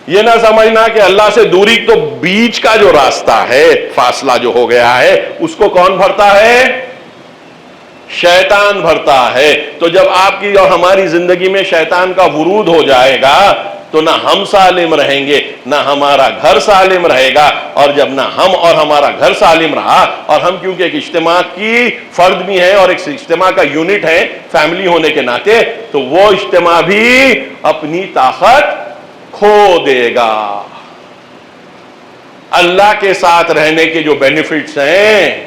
یہ نہ سمجھنا کہ اللہ سے دوری، تو بیچ کا جو راستہ ہے، فاصلہ جو ہو گیا ہے، اس کو کون بھرتا ہے؟ شیطان بھرتا ہے۔ تو جب آپ کی اور ہماری زندگی میں شیطان کا ورود ہو جائے گا تو نہ ہم سالم رہیں گے، نہ ہمارا گھر سالم رہے گا، اور جب نہ ہم اور ہمارا گھر سالم رہا، اور ہم کیونکہ ایک اجتماع کی فرد بھی ہیں اور ایک اجتماع کا یونٹ ہے فیملی ہونے کے ناطے، تو وہ اجتماع بھی اپنی طاقت کھو دے گا۔ اللہ کے ساتھ رہنے کے جو بینیفٹس ہیں،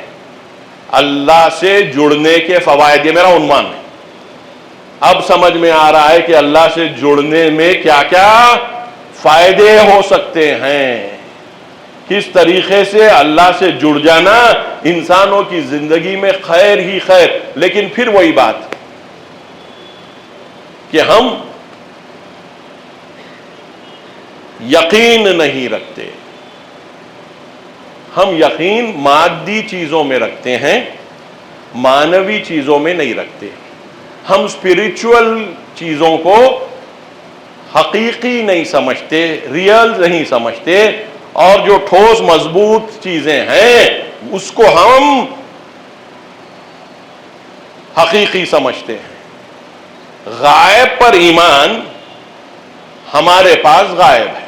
اللہ سے جڑنے کے فوائد، یہ میرا عنوان ہے۔ اب سمجھ میں آ رہا ہے کہ اللہ سے جڑنے میں کیا کیا فائدے ہو سکتے ہیں، کس طریقے سے اللہ سے جڑ جانا انسانوں کی زندگی میں خیر ہی خیر۔ لیکن پھر وہی بات کہ ہم یقین نہیں رکھتے، ہم یقین مادی چیزوں میں رکھتے ہیں، مانوی چیزوں میں نہیں رکھتے۔ ہم اسپریچول چیزوں کو حقیقی نہیں سمجھتے، ریئل نہیں سمجھتے، اور جو ٹھوس مضبوط چیزیں ہیں اس کو ہم حقیقی سمجھتے ہیں۔ غائب پر ایمان ہمارے پاس غائب ہے۔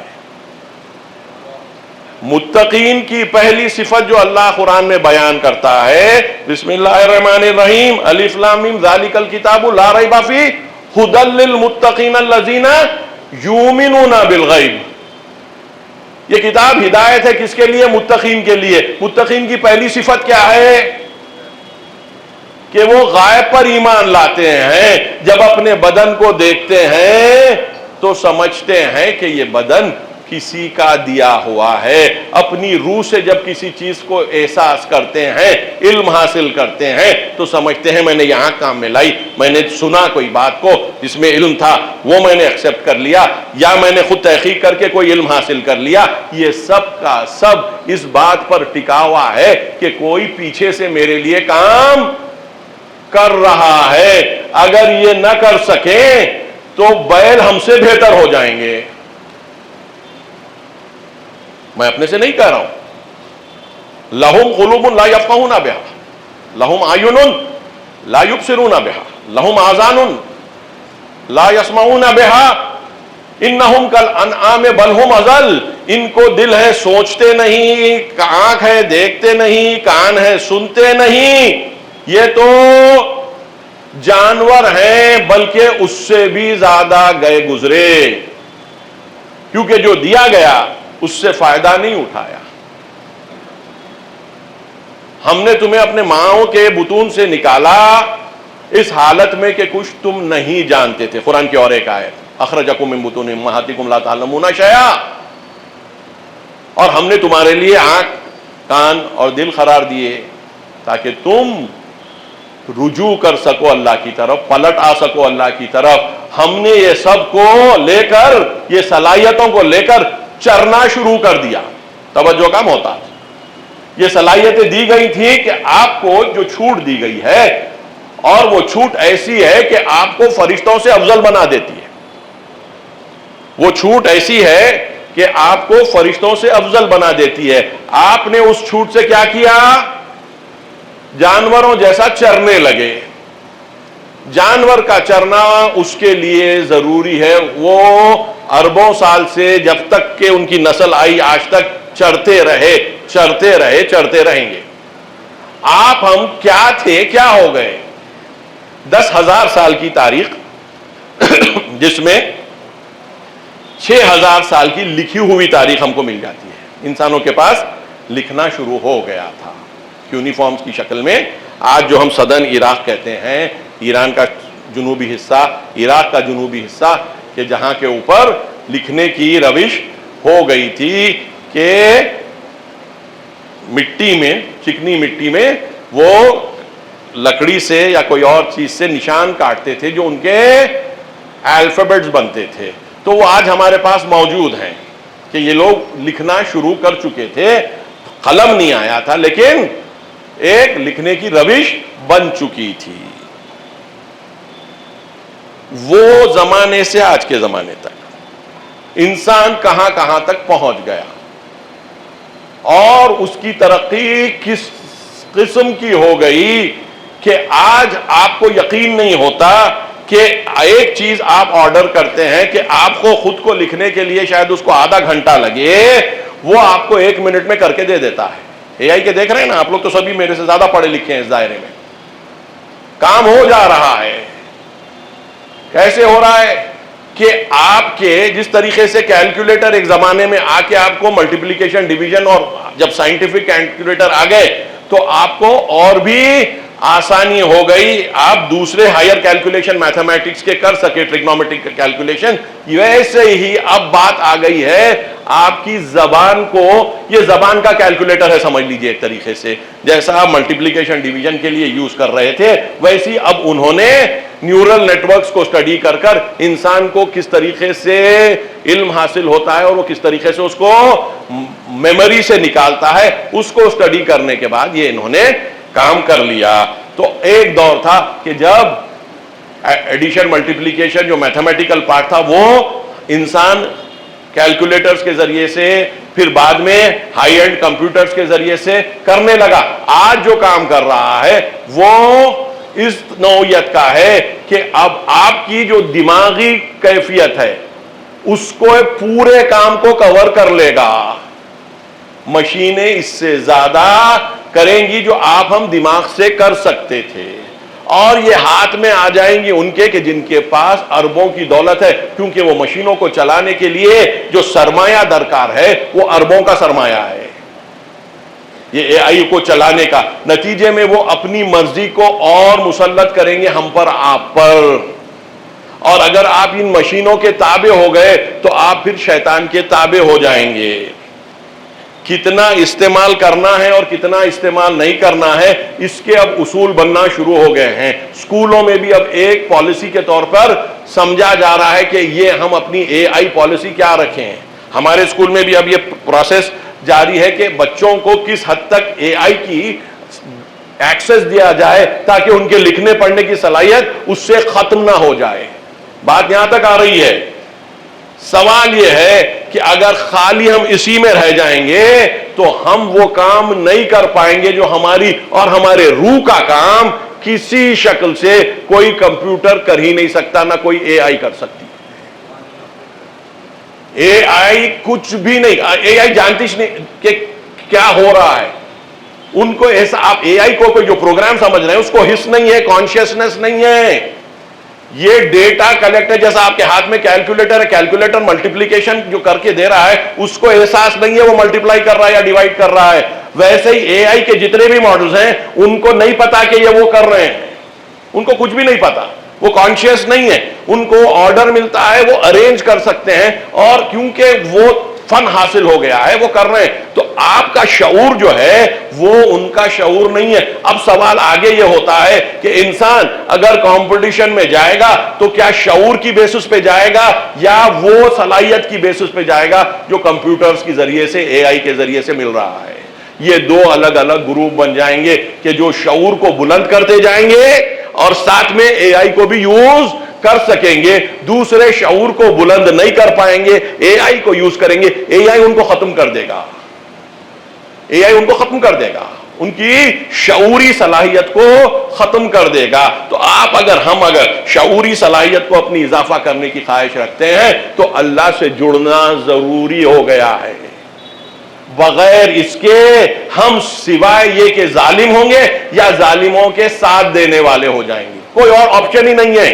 متقین کی پہلی صفت جو اللہ قرآن میں بیان کرتا ہے، بسم اللہ الرحمن الرحیم، الف لام میم ذالک الکتاب لا ریب فیہ ھدی للمتقین الذین یؤمنون بالغیب۔ یہ کتاب ہدایت ہے کس کے لیے؟ متقین کے لیے۔ متقین کی پہلی صفت کیا ہے؟ کہ وہ غائب پر ایمان لاتے ہیں۔ جب اپنے بدن کو دیکھتے ہیں تو سمجھتے ہیں کہ یہ بدن کسی کا دیا ہوا ہے۔ اپنی روح سے جب کسی چیز کو احساس کرتے ہیں، علم حاصل کرتے ہیں، تو سمجھتے ہیں میں نے یہاں کام میں لائی، میں نے سنا کوئی بات کو جس میں علم تھا وہ میں نے ایکسپٹ کر لیا، یا میں نے خود تحقیق کر کے کوئی علم حاصل کر لیا۔ یہ سب کا سب اس بات پر ٹکا ہوا ہے کہ کوئی پیچھے سے میرے لیے کام کر رہا ہے۔ اگر یہ نہ کر سکیں تو بیل ہم سے بہتر ہو جائیں گے۔ میں اپنے سے نہیں کہہ رہا ہوں. لہم قلوب لا یفقہون بہا, لہم اعین لا یبصرون بہا, لہم آذان لا یسمعون بہا, انہم کالانعام بل ہم اضل. ان کو دل ہے سوچتے نہیں, آنکھ ہے دیکھتے نہیں, کان ہے سنتے نہیں, یہ تو جانور ہیں بلکہ اس سے بھی زیادہ گئے گزرے, کیونکہ جو دیا گیا اس سے فائدہ نہیں اٹھایا. ہم نے تمہیں اپنے ماؤں کے بطون سے نکالا اس حالت میں کہ کچھ تم نہیں جانتے تھے. قرآن کی اور ایک آیت, اخرجکم من بطون امہاتکم لا تعلمون شیئا, اور ہم نے تمہارے لیے آنکھ, کان اور دل قرار دیے تاکہ تم رجوع کر سکو اللہ کی طرف, پلٹ آ سکو اللہ کی طرف. ہم نے یہ سب کو لے کر, یہ صلاحیتوں کو لے کر چرنا شروع کر دیا. توجہ کم ہوتا, یہ صلاحیتیں دی گئی تھی کہ آپ کو جو چھوٹ دی گئی ہے, اور وہ چھوٹ ایسی ہے کہ آپ کو فرشتوں سے افضل بنا دیتی ہے. وہ چھوٹ ایسی ہے کہ آپ کو فرشتوں سے افضل بنا دیتی ہے. آپ نے اس چھوٹ سے کیا کیا؟ جانوروں جیسا چرنے لگے. جانور کا چرنا اس کے لیے ضروری ہے, وہ اربوں سال سے جب تک کہ ان کی نسل آئی آج تک چرتے رہے, چرتے رہے, چرتے رہیں گے. آپ ہم کیا تھے, کیا ہو گئے؟ 10,000 سال کی تاریخ جس میں 6,000 سال کی لکھی ہوئی تاریخ ہم کو مل جاتی ہے. انسانوں کے پاس لکھنا شروع ہو گیا تھا یونیفارمز کی شکل میں. آج جو ہم صدن عراق کہتے ہیں, ایران کا جنوبی حصہ, عراق کا جنوبی حصہ, کہ جہاں کے اوپر لکھنے کی روش ہو گئی تھی کہ مٹی میں, چکنی مٹی میں وہ لکڑی سے یا کوئی اور چیز سے نشان کاٹتے تھے جو ان کے الفابیٹس بنتے تھے. تو وہ آج ہمارے پاس موجود ہیں کہ یہ لوگ لکھنا شروع کر چکے تھے. قلم نہیں آیا تھا لیکن ایک لکھنے کی روش بن چکی تھی. وہ زمانے سے آج کے زمانے تک انسان کہاں کہاں تک پہنچ گیا, اور اس کی ترقی کس قسم کی ہو گئی کہ آج آپ کو یقین نہیں ہوتا کہ ایک چیز آپ آرڈر کرتے ہیں کہ آپ کو خود کو لکھنے کے لیے شاید اس کو آدھا گھنٹہ لگے, وہ آپ کو 1 منٹ میں کر کے دے دیتا ہے. اے آئی کے دیکھ رہے ہیں نا آپ لوگ, تو سبھی میرے سے زیادہ پڑھے لکھے ہیں اس دائرے میں. کام ہو جا رہا ہے. کیسے ہو رہا ہے کہ آپ کے جس طریقے سے کیلکولیٹر ایک زمانے میں آ کے آپ کو ملٹیپلیکیشن, ڈویژن, اور جب سائنٹیفک کیلکولیٹر آ گئے تو آپ کو اور بھی آسانی ہو گئی, آپ دوسرے ہائر کیلکولیشن میتھمیٹکس کے کر سکے, ٹریگنومیٹرک کیلکولیشن. ویسے ہی اب بات آ گئی ہے آپ کی زبان کو, یہ زبان کا کیلکولیٹر ہے سمجھ لیجئے ایک طریقے سے. جیسا آپ ملٹیپلیکیشن ڈویژن کے لیے یوز کر رہے تھے, ویسی اب انہوں نے نیورل نیٹ ورکس کو اسٹڈی کر کر انسان کو کس طریقے سے علم حاصل ہوتا ہے اور وہ کس طریقے سے اس کو میموری سے نکالتا ہے, اس کو اسٹڈی کرنے کے بعد یہ انہوں نے کام کر لیا. تو ایک دور تھا کہ جب ایڈیشن ملٹیپلیکیشن جو میتھمیٹیکل پارٹ تھا وہ انسان کیلکولیٹرز کے ذریعے سے, پھر بعد میں ہائی اینڈ کمپیوٹرز کے ذریعے سے کرنے لگا. آج جو کام کر رہا ہے وہ اس نوعیت کا ہے کہ اب آپ کی جو دماغی کیفیت ہے اس کو پورے کام کو کور کر لے گا. مشینیں اس سے زیادہ کریں گی جو آپ ہم دماغ سے کر سکتے تھے, اور یہ ہاتھ میں آ جائیں گی ان کے کہ جن کے پاس اربوں کی دولت ہے, کیونکہ وہ مشینوں کو چلانے کے لیے جو سرمایہ درکار ہے وہ اربوں کا سرمایہ ہے. یہ اے آئی کو چلانے کا نتیجے میں وہ اپنی مرضی کو اور مسلط کریں گے ہم پر, آپ پر. اور اگر آپ ان مشینوں کے تابع ہو گئے تو آپ پھر شیطان کے تابع ہو جائیں گے. کتنا استعمال کرنا ہے اور کتنا استعمال نہیں کرنا ہے اس کے اب اصول بننا شروع ہو گئے ہیں. اسکولوں میں بھی اب ایک پالیسی کے طور پر سمجھا جا رہا ہے کہ یہ ہم اپنی اے آئی پالیسی کیا رکھیں. ہمارے اسکول میں بھی اب یہ پروسیس جاری ہے کہ بچوں کو کس حد تک اے آئی کی ایکسس دیا جائے تاکہ ان کے لکھنے پڑھنے کی صلاحیت اس سے ختم نہ ہو جائے. بات یہاں تک آ رہی ہے. سوال یہ ہے کہ اگر خالی ہم اسی میں رہ جائیں گے تو ہم وہ کام نہیں کر پائیں گے جو ہمارے روح کا کام کسی شکل سے کوئی کمپیوٹر کر ہی نہیں سکتا، نہ کوئی اے آئی کر سکتی۔ اے آئی کچھ بھی نہیں، اے آئی جانتی نہیں کہ کیا ہو رہا ہے، ان کو ایسا، آپ اے آئی کو کوئی جو پروگرام سمجھ رہے ہیں اس کو حس نہیں ہے، کانشیسنس نہیں ہے، یہ ڈیٹا کلیکٹر، جیسا آپ کے ہاتھ میں کیلکولیٹر ہے، کیلکولیٹر ملٹیپلیکیشن جو کر کے دے رہا ہے اس کو احساس نہیں ہے وہ ملٹیپلائی کر رہا ہے یا ڈیوائڈ کر رہا ہے، ویسے ہی اے آئی کے جتنے بھی ماڈلز ہیں ان کو نہیں پتا کہ یہ وہ کر رہے ہیں، ان کو کچھ بھی نہیں پتا، وہ کانشیس نہیں ہے، ان کو آرڈر ملتا ہے وہ ارینج کر سکتے ہیں، اور کیونکہ وہ فن حاصل ہو گیا ہے وہ کر رہے ہیں، تو آپ کا شعور جو ہے وہ ان کا شعور نہیں ہے۔ اب سوال آگے یہ ہوتا ہے کہ انسان اگر کمپٹیشن میں جائے گا تو کیا شعور کی بیسس پہ جائے گا یا وہ صلاحیت کی بیسس پہ جائے گا جو کمپیوٹرز کے ذریعے سے، اے آئی کے ذریعے سے مل رہا ہے؟ یہ دو الگ الگ گروپ بن جائیں گے کہ جو شعور کو بلند کرتے جائیں گے اور ساتھ میں اے آئی کو بھی یوز کر سکیں گے، دوسرے شعور کو بلند نہیں کر پائیں گے، اے آئی کو یوز کریں گے، اے آئی ان کو ختم کر دے گا، اے آئی ان کو ختم کر دے گا، ان کی شعوری صلاحیت کو ختم کر دے گا۔ تو ہم اگر شعوری صلاحیت کو اپنی اضافہ کرنے کی خواہش رکھتے ہیں تو اللہ سے جڑنا ضروری ہو گیا ہے، بغیر اس کے ہم سوائے یہ کہ ظالم ہوں گے یا ظالموں کے ساتھ دینے والے ہو جائیں گے، کوئی اور آپشن ہی نہیں ہے،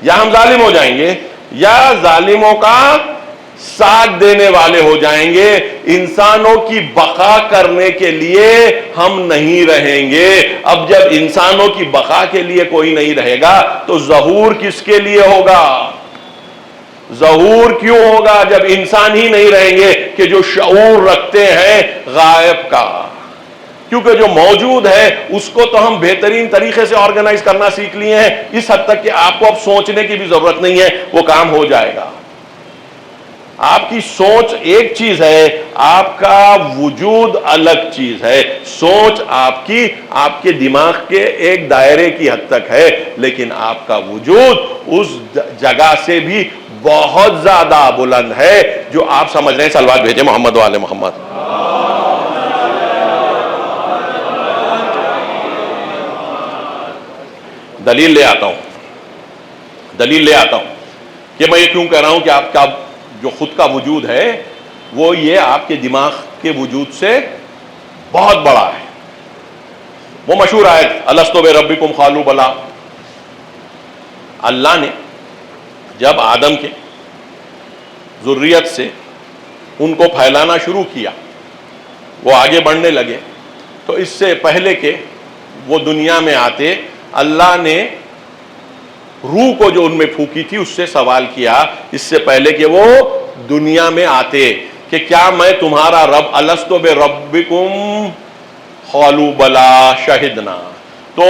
یا ہم ظالم ہو جائیں گے یا ظالموں کا ساتھ دینے والے ہو جائیں گے۔ انسانوں کی بقا کرنے کے لیے ہم نہیں رہیں گے۔ اب جب انسانوں کی بقا کے لیے کوئی نہیں رہے گا تو ظہور کس کے لیے ہوگا؟ ظہور کیوں ہوگا جب انسان ہی نہیں رہیں گے کہ جو شعور رکھتے ہیں غائب کا؟ کیونکہ جو موجود ہے اس کو تو ہم بہترین طریقے سے آرگنائز کرنا سیکھ لیے ہیں، اس حد تک کہ آپ کو اب سوچنے کی بھی ضرورت نہیں ہے، وہ کام ہو جائے گا۔ آپ کی سوچ ایک چیز ہے، آپ کا وجود الگ چیز ہے۔ سوچ آپ کے دماغ کے ایک دائرے کی حد تک ہے، لیکن آپ کا وجود اس جگہ سے بھی بہت زیادہ بلند ہے جو آپ سمجھ رہے ہیں۔ صلوات بھیجیں محمد والے محمد۔ دلیل لے آتا ہوں کہ میں یہ کیوں کہہ رہا ہوں کہ آپ کا جو خود کا وجود ہے وہ یہ آپ کے دماغ کے وجود سے بہت بڑا ہے۔ وہ مشہور آیت الستو بربکم قالوا بلی، اللہ نے جب آدم کے ذریت سے ان کو پھیلانا شروع کیا، وہ آگے بڑھنے لگے، تو اس سے پہلے کہ وہ دنیا میں آتے اللہ نے روح کو جو ان میں پھونکی تھی اس سے سوال کیا، اس سے پہلے کہ وہ دنیا میں آتے، کہ کیا میں تمہارا رب؟ الستو بربکم قالوا بلی شہدنا۔ تو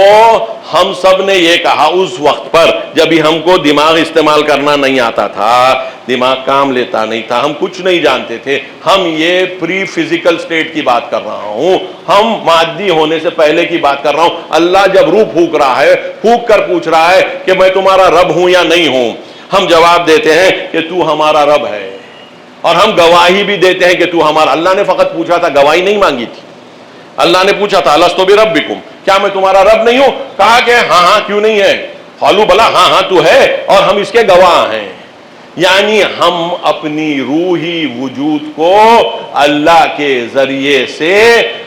ہم سب نے یہ کہا اس وقت پر جب ہی ہم کو دماغ استعمال کرنا نہیں آتا تھا، دماغ کام لیتا نہیں تھا، ہم کچھ نہیں جانتے تھے، ہم یہ پری فزیکل سٹیٹ کی بات کر رہا ہوں، ہم مادی ہونے سے پہلے کی بات کر رہا ہوں۔ اللہ جب روح پھونک رہا ہے، پھونک کر پوچھ رہا ہے کہ میں تمہارا رب ہوں یا نہیں ہوں، ہم جواب دیتے ہیں کہ تو ہمارا رب ہے، اور ہم گواہی بھی دیتے ہیں کہ تو ہمارا۔ اللہ نے فقط پوچھا تھا، گواہی نہیں مانگی تھی۔ اللہ نے پوچھا تھا الستو بربکم، کیا میں تمہارا رب نہیں ہوں؟ کہا کہ ہاں کیوں نہیں ہے، قالوا بلی، ہاں تو ہے، اور ہم اس کے گواہ ہیں۔ یعنی ہم اپنی روحی وجود کو اللہ کے ذریعے سے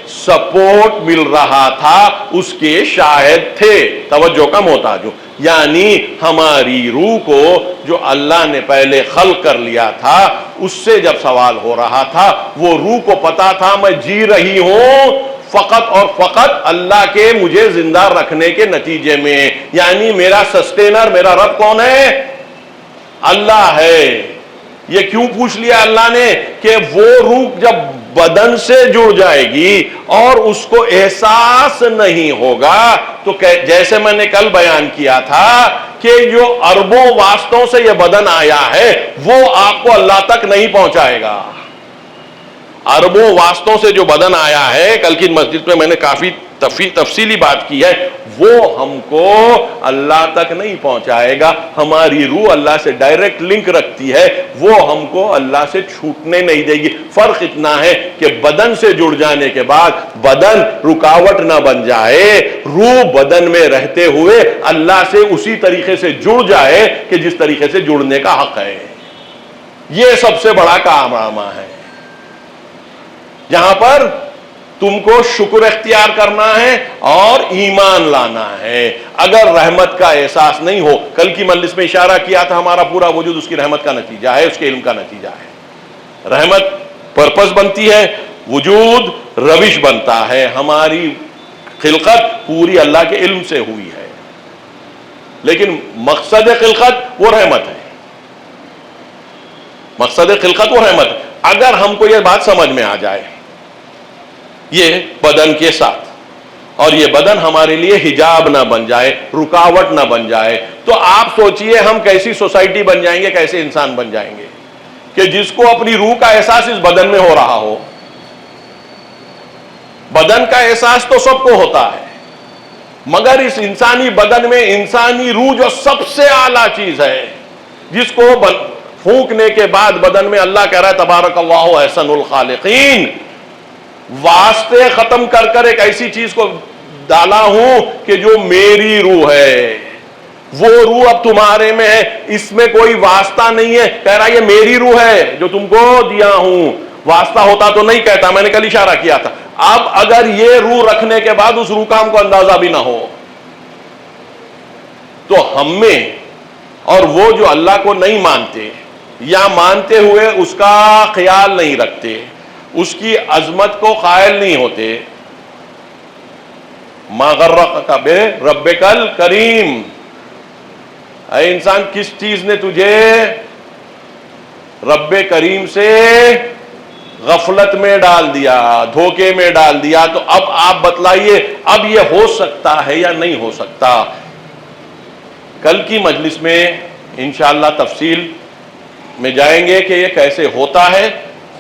سپورٹ مل رہا تھا، اس کے شاہد تھے۔ توجہ کم ہوتا جو، یعنی ہماری روح کو جو اللہ نے پہلے خلق کر لیا تھا اس سے جب سوال ہو رہا تھا، وہ روح کو پتا تھا میں جی رہی ہوں فقط اور فقط اللہ کے مجھے زندہ رکھنے کے نتیجے میں۔ یعنی میرا سسٹینر، میرا رب کون ہے؟ اللہ ہے۔ یہ کیوں پوچھ لیا اللہ نے؟ کہ وہ روح جب بدن سے جڑ جائے گی اور اس کو احساس نہیں ہوگا تو جیسے میں نے کل بیان کیا تھا کہ جو اربوں واسطوں سے یہ بدن آیا ہے وہ آپ کو اللہ تک نہیں پہنچائے گا۔ اربوں واسطوں سے جو بدن آیا ہے، کل کی مسجد میں میں نے کافی تفصیلی بات کی ہے، وہ ہم کو اللہ تک نہیں پہنچائے گا. ہماری روح اللہ سے ڈائریکٹ لنک رکھتی ہے، وہ ہم کو اللہ سے چھوٹنے نہیں دے گی. فرق اتنا ہے کہ بدن سے جڑ جانے کے بعد بدن رکاوٹ نہ بن جائے، روح بدن میں رہتے ہوئے اللہ سے اسی طریقے سے جڑ جائے کہ جس طریقے سے جڑنے کا حق ہے. یہ سب سے بڑا کارنامہ ہے جہاں پر تم کو شکر اختیار کرنا ہے اور ایمان لانا ہے. اگر رحمت کا احساس نہیں ہو، کل کی مجلس میں اشارہ کیا تھا، ہمارا پورا وجود اس کی رحمت کا نتیجہ ہے، اس کے علم کا نتیجہ ہے. رحمت پرپس بنتی ہے، وجود روش بنتا ہے. ہماری خلقت پوری اللہ کے علم سے ہوئی ہے، لیکن مقصد خلقت وہ رحمت ہے. مقصد خلقت وہ رحمت ہے. اگر ہم کو یہ بات سمجھ میں آ جائے، یہ بدن کے ساتھ، اور یہ بدن ہمارے لیے حجاب نہ بن جائے، رکاوٹ نہ بن جائے، تو آپ سوچئے ہم کیسی سوسائٹی بن جائیں گے، کیسے انسان بن جائیں گے کہ جس کو اپنی روح کا احساس اس بدن میں ہو رہا ہو. بدن کا احساس تو سب کو ہوتا ہے، مگر اس انسانی بدن میں انسانی روح جو سب سے اعلیٰ چیز ہے، جس کو پھونکنے کے بعد بدن میں اللہ کہہ رہا ہے تبارک اللہ احسن الخالقین، واسطے ختم کر کر ایک ایسی چیز کو ڈالا ہوں کہ جو میری روح ہے، وہ روح اب تمہارے میں ہے، اس میں کوئی واسطہ نہیں ہے. کہہ رہا یہ میری روح ہے جو تم کو دیا ہوں، واسطہ ہوتا تو نہیں کہتا. میں نے کل اشارہ کیا تھا. اب اگر یہ روح رکھنے کے بعد اس روح کا ہم کو اندازہ بھی نہ ہو، تو ہم میں اور وہ جو اللہ کو نہیں مانتے یا مانتے ہوئے اس کا خیال نہیں رکھتے، اس کی عظمت کو قائل نہیں ہوتے. ما غرک بے ربک الکریم، اے انسان کس چیز نے تجھے رب کریم سے غفلت میں ڈال دیا، دھوکے میں ڈال دیا؟ تو اب آپ بتلائیے، اب یہ ہو سکتا ہے یا نہیں ہو سکتا؟ کل کی مجلس میں انشاءاللہ تفصیل میں جائیں گے کہ یہ کیسے ہوتا ہے،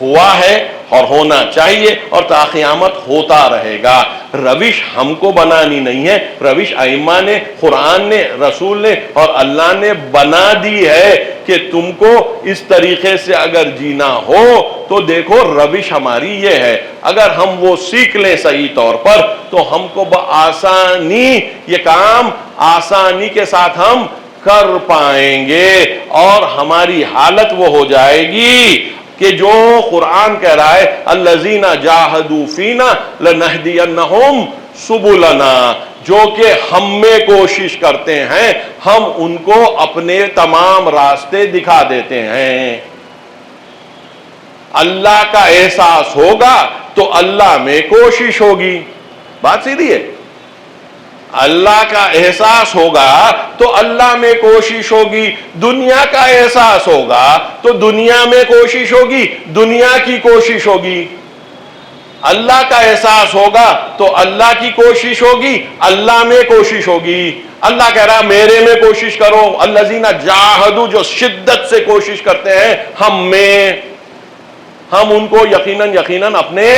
ہوا ہے اور ہونا چاہیے اور تا قیامت ہوتا رہے گا. روش ہم کو بنانی نہیں ہے، روش ائمہ نے، قرآن نے، رسول نے اور اللہ نے بنا دی ہے کہ تم کو اس طریقے سے اگر جینا ہو تو دیکھو روش ہماری یہ ہے. اگر ہم وہ سیکھ لیں صحیح طور پر تو ہم کو بآسانی یہ کام آسانی کے ساتھ ہم کر پائیں گے، اور ہماری حالت وہ ہو جائے گی کہ جو قرآن کہہ رہا ہے الذین جاہدوا فینا لنہدینہم سبلنا، جو کہ ہم میں کوشش کرتے ہیں ہم ان کو اپنے تمام راستے دکھا دیتے ہیں. اللہ کا احساس ہوگا تو اللہ میں کوشش ہوگی. بات سیدھی ہے. اللہ کا احساس ہوگا تو اللہ میں کوشش ہوگی. دنیا کا احساس ہوگا تو دنیا میں کوشش ہوگی، دنیا کی کوشش ہوگی. اللہ کا احساس ہوگا تو اللہ کی کوشش ہوگی، اللہ میں کوشش ہوگی. اللہ کہہ رہا میرے میں کوشش کرو. الذین جاہدوا، جو شدت سے کوشش کرتے ہیں ہم میں، ہم ان کو یقیناً اپنے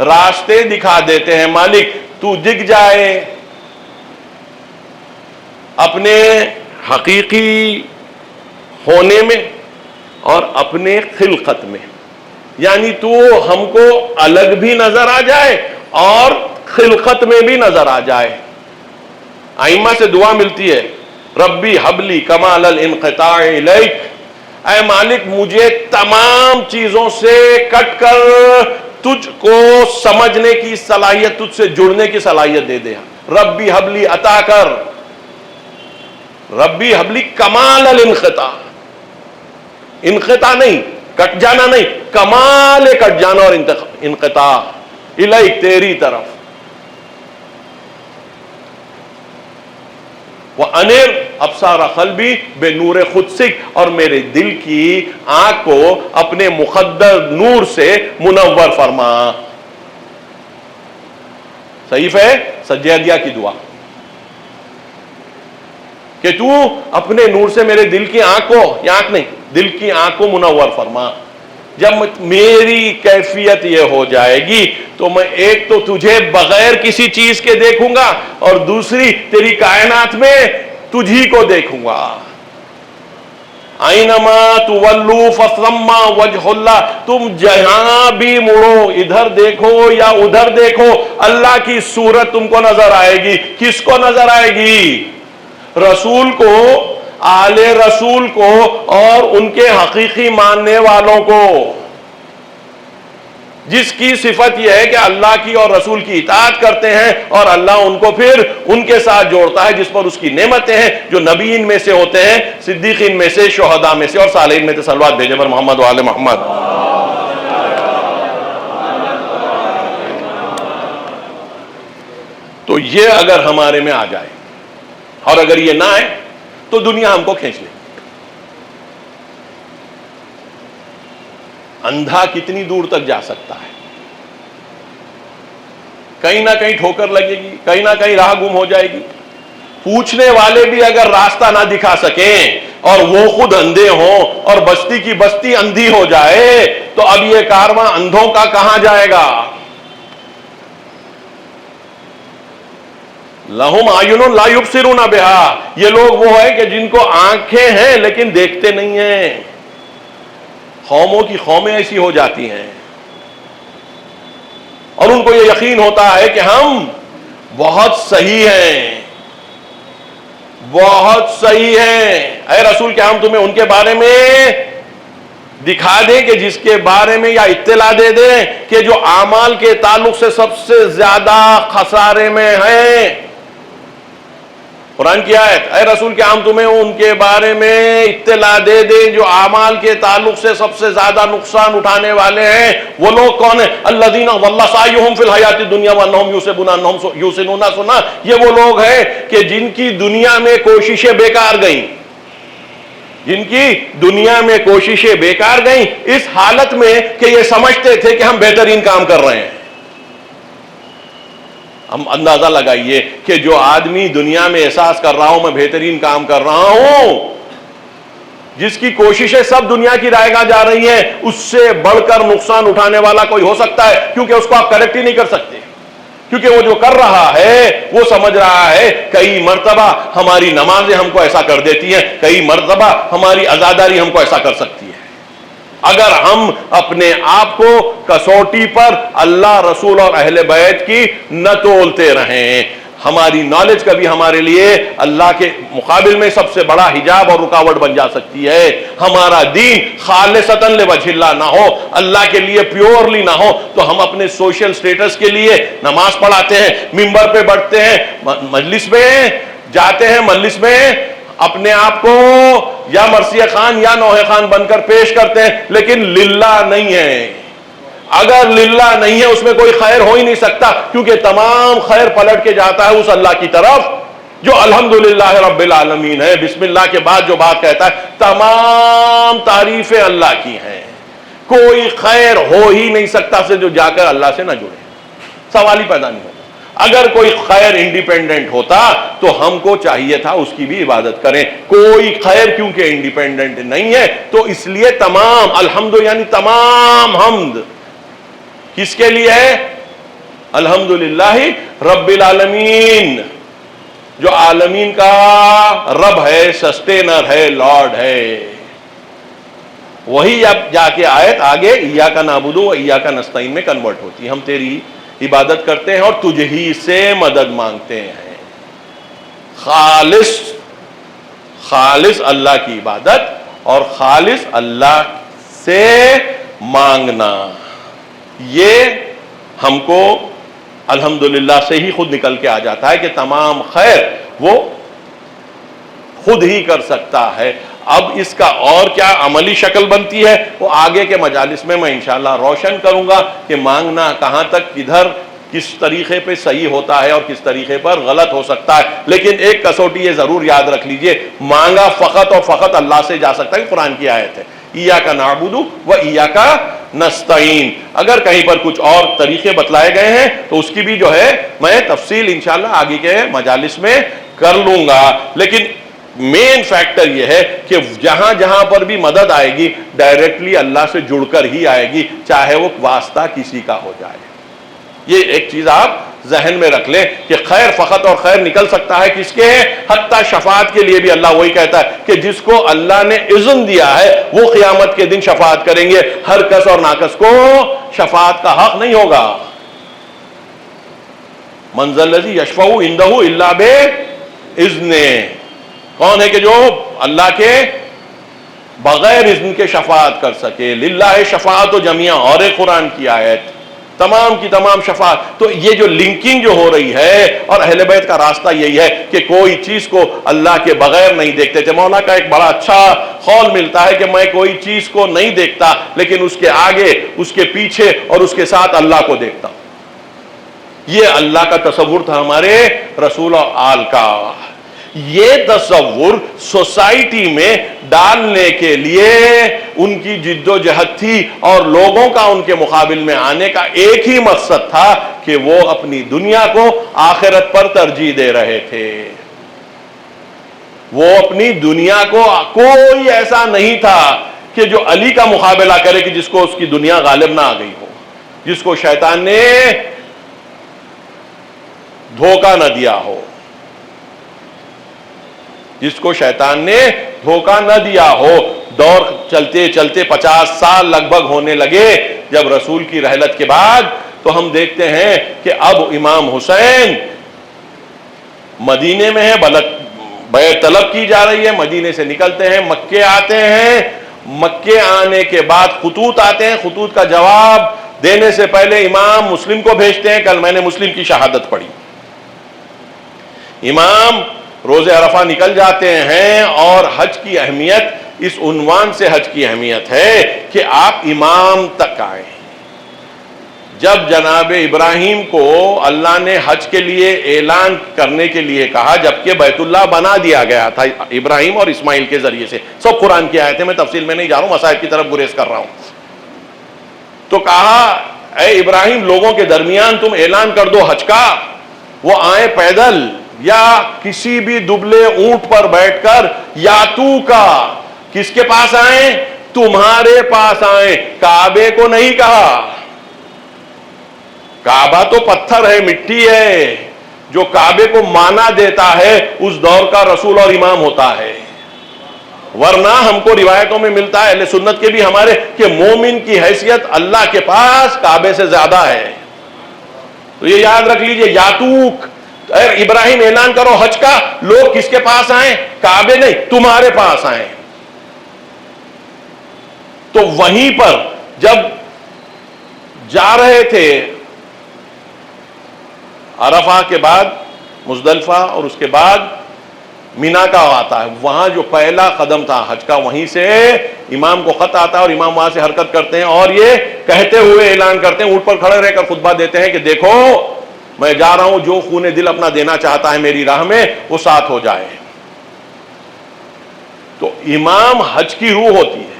راستے دکھا دیتے ہیں. مالک تو دکھ جائے اپنے حقیقی ہونے میں اور اپنے خلقت میں، یعنی تو ہم کو الگ بھی نظر آ جائے اور خلقت میں بھی نظر آ جائے. ائمہ سے دعا ملتی ہے ربی حبلی کمال الانقطاع الیک، اے مالک مجھے تمام چیزوں سے کٹ کر تجھ کو سمجھنے کی صلاحیت، تجھ سے جڑنے کی صلاحیت دے دے. ربی حبلی عطا کر، ربی حبلی کمال الانقطاع، انقطاع نہیں، کٹ جانا نہیں، کمال کٹ جانا اور انقطاع الیک، تیری طرف. وَأَنِرْ أَبْصَارَ قَلْبِي بِنُورِ قُدْسِكَ، اور میرے دل کی آنکھ کو اپنے مقدس نور سے منور فرما. صحیفہ سجادیہ کی دعا کہ تو اپنے نور سے میرے دل کی آنکھ کو، یہ آنکھ نہیں، دل کی آنکھ کو منور فرما. جب میری کیفیت یہ ہو جائے گی تو میں ایک تو تجھے بغیر کسی چیز کے دیکھوں گا اور دوسری تیری کائنات میں تجھی کو دیکھوں گا. اینما تولوا فثم وجہ اللہ، تم جہاں بھی مڑو، ادھر دیکھو یا ادھر دیکھو، اللہ کی صورت تم کو نظر آئے گی. کس کو نظر آئے گی؟ رسول کو، آل رسول کو اور ان کے حقیقی ماننے والوں کو، جس کی صفت یہ ہے کہ اللہ کی اور رسول کی اطاعت کرتے ہیں اور اللہ ان کو پھر ان کے ساتھ جوڑتا ہے جس پر اس کی نعمتیں ہیں، جو نبیین میں سے ہوتے ہیں، صدیقین میں سے، شہداء میں سے اور صالحین میں سے. صلوات بھیجے پر محمد و آل محمد. تو یہ اگر ہمارے میں آ جائے اور اگر یہ نہ آئے تو دنیا ہم کو کھینچ لے. اندھا کتنی دور تک جا سکتا ہے؟ کہیں نہ کہیں ٹھوکر لگے گی، کہیں نہ کہیں راہ گم ہو جائے گی. پوچھنے والے بھی اگر راستہ نہ دکھا سکیں اور وہ خود اندھے ہوں اور بستی کی بستی اندھی ہو جائے تو اب یہ کارواں اندھوں کا کہاں جائے گا؟ لہم اعین لا یبصرون بہا، یہ لوگ وہ ہیں کہ جن کو آنکھیں ہیں لیکن دیکھتے نہیں ہیں. قوموں کی قومیں ایسی ہو جاتی ہیں اور ان کو یہ یقین ہوتا ہے کہ ہم بہت صحیح ہیں، بہت صحیح ہیں. اے رسول، کیا ہم تمہیں ان کے بارے میں دکھا دیں کہ جس کے بارے میں یا اطلاع دے دیں کہ جو اعمال کے تعلق سے سب سے زیادہ خسارے میں ہیں؟ قرآن کی آیت. اے رسول، کیا ہم تمہیں ان کے بارے میں اطلاع دے دیں جو اعمال کے تعلق سے سب سے زیادہ نقصان اٹھانے والے ہیں؟ وہ لوگ کون ہیں؟ الذین ضل سعیہم فی الحیاۃ الدنیا وانہم یحسبون انہم یحسنون صنعا. یہ وہ لوگ ہیں کہ جن کی دنیا میں کوششیں بیکار گئیں، جن کی دنیا میں کوششیں بیکار گئیں اس حالت میں کہ یہ سمجھتے تھے کہ ہم بہترین کام کر رہے ہیں. ہم اندازہ لگائیے کہ جو آدمی دنیا میں احساس کر رہا ہوں میں بہترین کام کر رہا ہوں، جس کی کوششیں سب دنیا کی رائے گاہ جا رہی ہیں، اس سے بڑھ کر نقصان اٹھانے والا کوئی ہو سکتا ہے؟ کیونکہ اس کو آپ کریکٹ ہی نہیں کر سکتے، کیونکہ وہ جو کر رہا ہے وہ سمجھ رہا ہے کئی مرتبہ ہماری نمازیں ہم کو ایسا کر دیتی ہیں، کئی مرتبہ ہماری عزاداری ہم کو ایسا کر سکتی ہے. اگر ہم اپنے آپ کو کسوٹی پر اللہ، رسول اور اہل بیت کی نہ تولتے رہیں، ہماری نالج کبھی ہمارے لیے اللہ کے مقابل میں سب سے بڑا حجاب اور رکاوٹ بن جا سکتی ہے. ہمارا دین خالصتاً لوجہ اللہ نہ ہو، اللہ کے لیے پیورلی نہ ہو، تو ہم اپنے سوشل سٹیٹس کے لیے نماز پڑھاتے ہیں، ممبر پہ بڑھتے ہیں، مجلس میں جاتے ہیں، مجلس میں اپنے آپ کو یا مرثیہ خان یا نوحہ خان بن کر پیش کرتے ہیں، لیکن للہ نہیں ہے. اگر للہ نہیں ہے اس میں کوئی خیر ہو ہی نہیں سکتا، کیونکہ تمام خیر پلٹ کے جاتا ہے اس اللہ کی طرف جو الحمدللہ رب العالمین ہے. بسم اللہ کے بعد جو بات کہتا ہے تمام تعریفیں اللہ کی ہیں. کوئی خیر ہو ہی نہیں سکتا سے جو جا کر اللہ سے نہ جڑے، سوال ہی پیدا نہیں ہوتا. اگر کوئی خیر انڈیپینڈنٹ ہوتا تو ہم کو چاہیے تھا اس کی بھی عبادت کریں. کوئی خیر کیونکہ انڈیپینڈنٹ نہیں ہے تو اس لیے تمام الحمد یعنی تمام حمد کس کے لیے ہے؟ الحمدللہ رب العالمین، جو عالمین کا رب ہے، سسٹینر ہے، لارڈ ہے. وہی اب جا کے آیت آگے ایاک نعبد و ایاک نستعین میں کنورٹ ہوتی ہے. ہم تیری عبادت کرتے ہیں اور تجھ ہی سے مدد مانگتے ہیں. خالص اللہ کی عبادت اور خالص اللہ سے مانگنا، یہ ہم کو الحمدللہ سے ہی خود نکل کے آ جاتا ہے کہ تمام خیر وہ خود ہی کر سکتا ہے. اب اس کا اور کیا عملی شکل بنتی ہے وہ آگے کے مجالس میں انشاءاللہ روشن کروں گا کہ مانگنا کہاں تک، کدھر، کس طریقے پہ صحیح ہوتا ہے اور کس طریقے پر غلط ہو سکتا ہے. لیکن ایک کسوٹی یہ ضرور یاد رکھ لیجئے، مانگا فقط اور فقط اللہ سے جا سکتا ہے. قرآن کی آیت ہے ایاک نعبد و ایاک نستعین. اگر کہیں پر کچھ اور طریقے بتلائے گئے ہیں تو اس کی بھی جو ہے میں تفصیل انشاءاللہ آگے کے مجالس میں کر لوں گا. لیکن مین فیکٹر یہ ہے کہ جہاں جہاں پر بھی مدد آئے گی ڈائریکٹلی اللہ سے جڑ کر ہی آئے گی، چاہے وہ واسطہ کسی کا ہو جائے۔ یہ ایک چیز آپ ذہن میں رکھ لیں کہ خیر فقط اور خیر نکل سکتا ہے کس کے؟ حتیٰ شفاعت کے لیے بھی اللہ وہی کہتا ہے کہ جس کو اللہ نے اذن دیا ہے وہ قیامت کے دن شفاعت کریں گے، ہر کس اور ناکس کو شفاعت کا حق نہیں ہوگا۔ من ذا الذی یشفع عندہ الا باذنہ، کون ہے کہ جو اللہ کے بغیر اذن کے شفاعت کر سکے؟ للہ شفاعت جمیعا، اور ایک قرآن کی آیت، تمام کی تمام شفاعت۔ تو یہ جو لنکنگ جو ہو رہی ہے، اور اہل بیت کا راستہ یہی ہے کہ کوئی چیز کو اللہ کے بغیر نہیں دیکھتے تھے۔ مولا کا ایک بڑا اچھا قول ملتا ہے کہ میں کوئی چیز کو نہیں دیکھتا لیکن اس کے آگے، اس کے پیچھے اور اس کے ساتھ اللہ کو دیکھتا ہوں۔ یہ اللہ کا تصور تھا ہمارے رسول آل کا۔ یہ تصور سوسائٹی میں ڈالنے کے لیے ان کی جد و جہد تھی، اور لوگوں کا ان کے مقابل میں آنے کا ایک ہی مقصد تھا کہ وہ اپنی دنیا کو آخرت پر ترجیح دے رہے تھے۔ وہ اپنی دنیا کو، کوئی ایسا نہیں تھا کہ جو علی کا مقابلہ کرے کہ جس کو اس کی دنیا غالب نہ آ گئی ہو، جس کو شیطان نے دھوکہ نہ دیا ہو، جس کو شیطان نے دھوکہ نہ دیا ہو۔ دور چلتے چلتے 50 سال لگ بھگ ہونے لگے جب رسول کی رحلت کے بعد، تو ہم دیکھتے ہیں کہ اب امام حسین مدینے میں ہے، بیعت طلب کی جا رہی ہے، مدینے سے نکلتے ہیں، مکے آتے ہیں، مکے آنے کے بعد خطوط آتے ہیں، خطوط کا جواب دینے سے پہلے امام مسلم کو بھیجتے ہیں۔ کل میں نے مسلم کی شہادت پڑھی، امام روز عرفہ نکل جاتے ہیں، اور حج کی اہمیت اس عنوان سے حج کی اہمیت ہے کہ آپ امام تک آئیں۔ جب جناب ابراہیم کو اللہ نے حج کے لیے اعلان کرنے کے لیے کہا، جبکہ بیت اللہ بنا دیا گیا تھا ابراہیم اور اسماعیل کے ذریعے سے، سب قرآن کی آیتیں، میں تفصیل میں نہیں جا رہا ہوں، مسائل کی طرف گریز کر رہا ہوں، تو کہا اے ابراہیم لوگوں کے درمیان تم اعلان کر دو حج کا، وہ آئیں پیدل یا کسی بھی دبلے اونٹ پر بیٹھ کر، یا تو کا کس کے پاس آئیں؟ تمہارے پاس آئیں۔ کعبے کو نہیں کہا، کعبہ تو پتھر ہے، مٹی ہے، جو کعبے کو مانا دیتا ہے اس دور کا رسول اور امام ہوتا ہے۔ ورنہ ہم کو روایتوں میں ملتا ہے اہل سنت کے بھی ہمارے کہ مومن کی حیثیت اللہ کے پاس کعبے سے زیادہ ہے۔ تو یہ یاد رکھ لیجئے، یاتوک، ابراہیم اعلان کرو حج کا، لوگ کس کے پاس آئیں؟ کعبے نہیں، تمہارے پاس آئیں۔ تو وہیں پر جب جا رہے تھے، عرفہ کے بعد مزدلفہ اور اس کے بعد مینا کا آتا ہے، وہاں جو پہلا قدم تھا حج کا، وہیں سے امام کو خط آتا ہے اور امام وہاں سے حرکت کرتے ہیں، اور یہ کہتے ہوئے اعلان کرتے ہیں، اونٹ پر کھڑے رہ کر خطبہ دیتے ہیں کہ دیکھو میں جا رہا ہوں، جو خون دل اپنا دینا چاہتا ہے میری راہ میں وہ ساتھ ہو جائے۔ تو امام حج کی روح ہوتی ہے،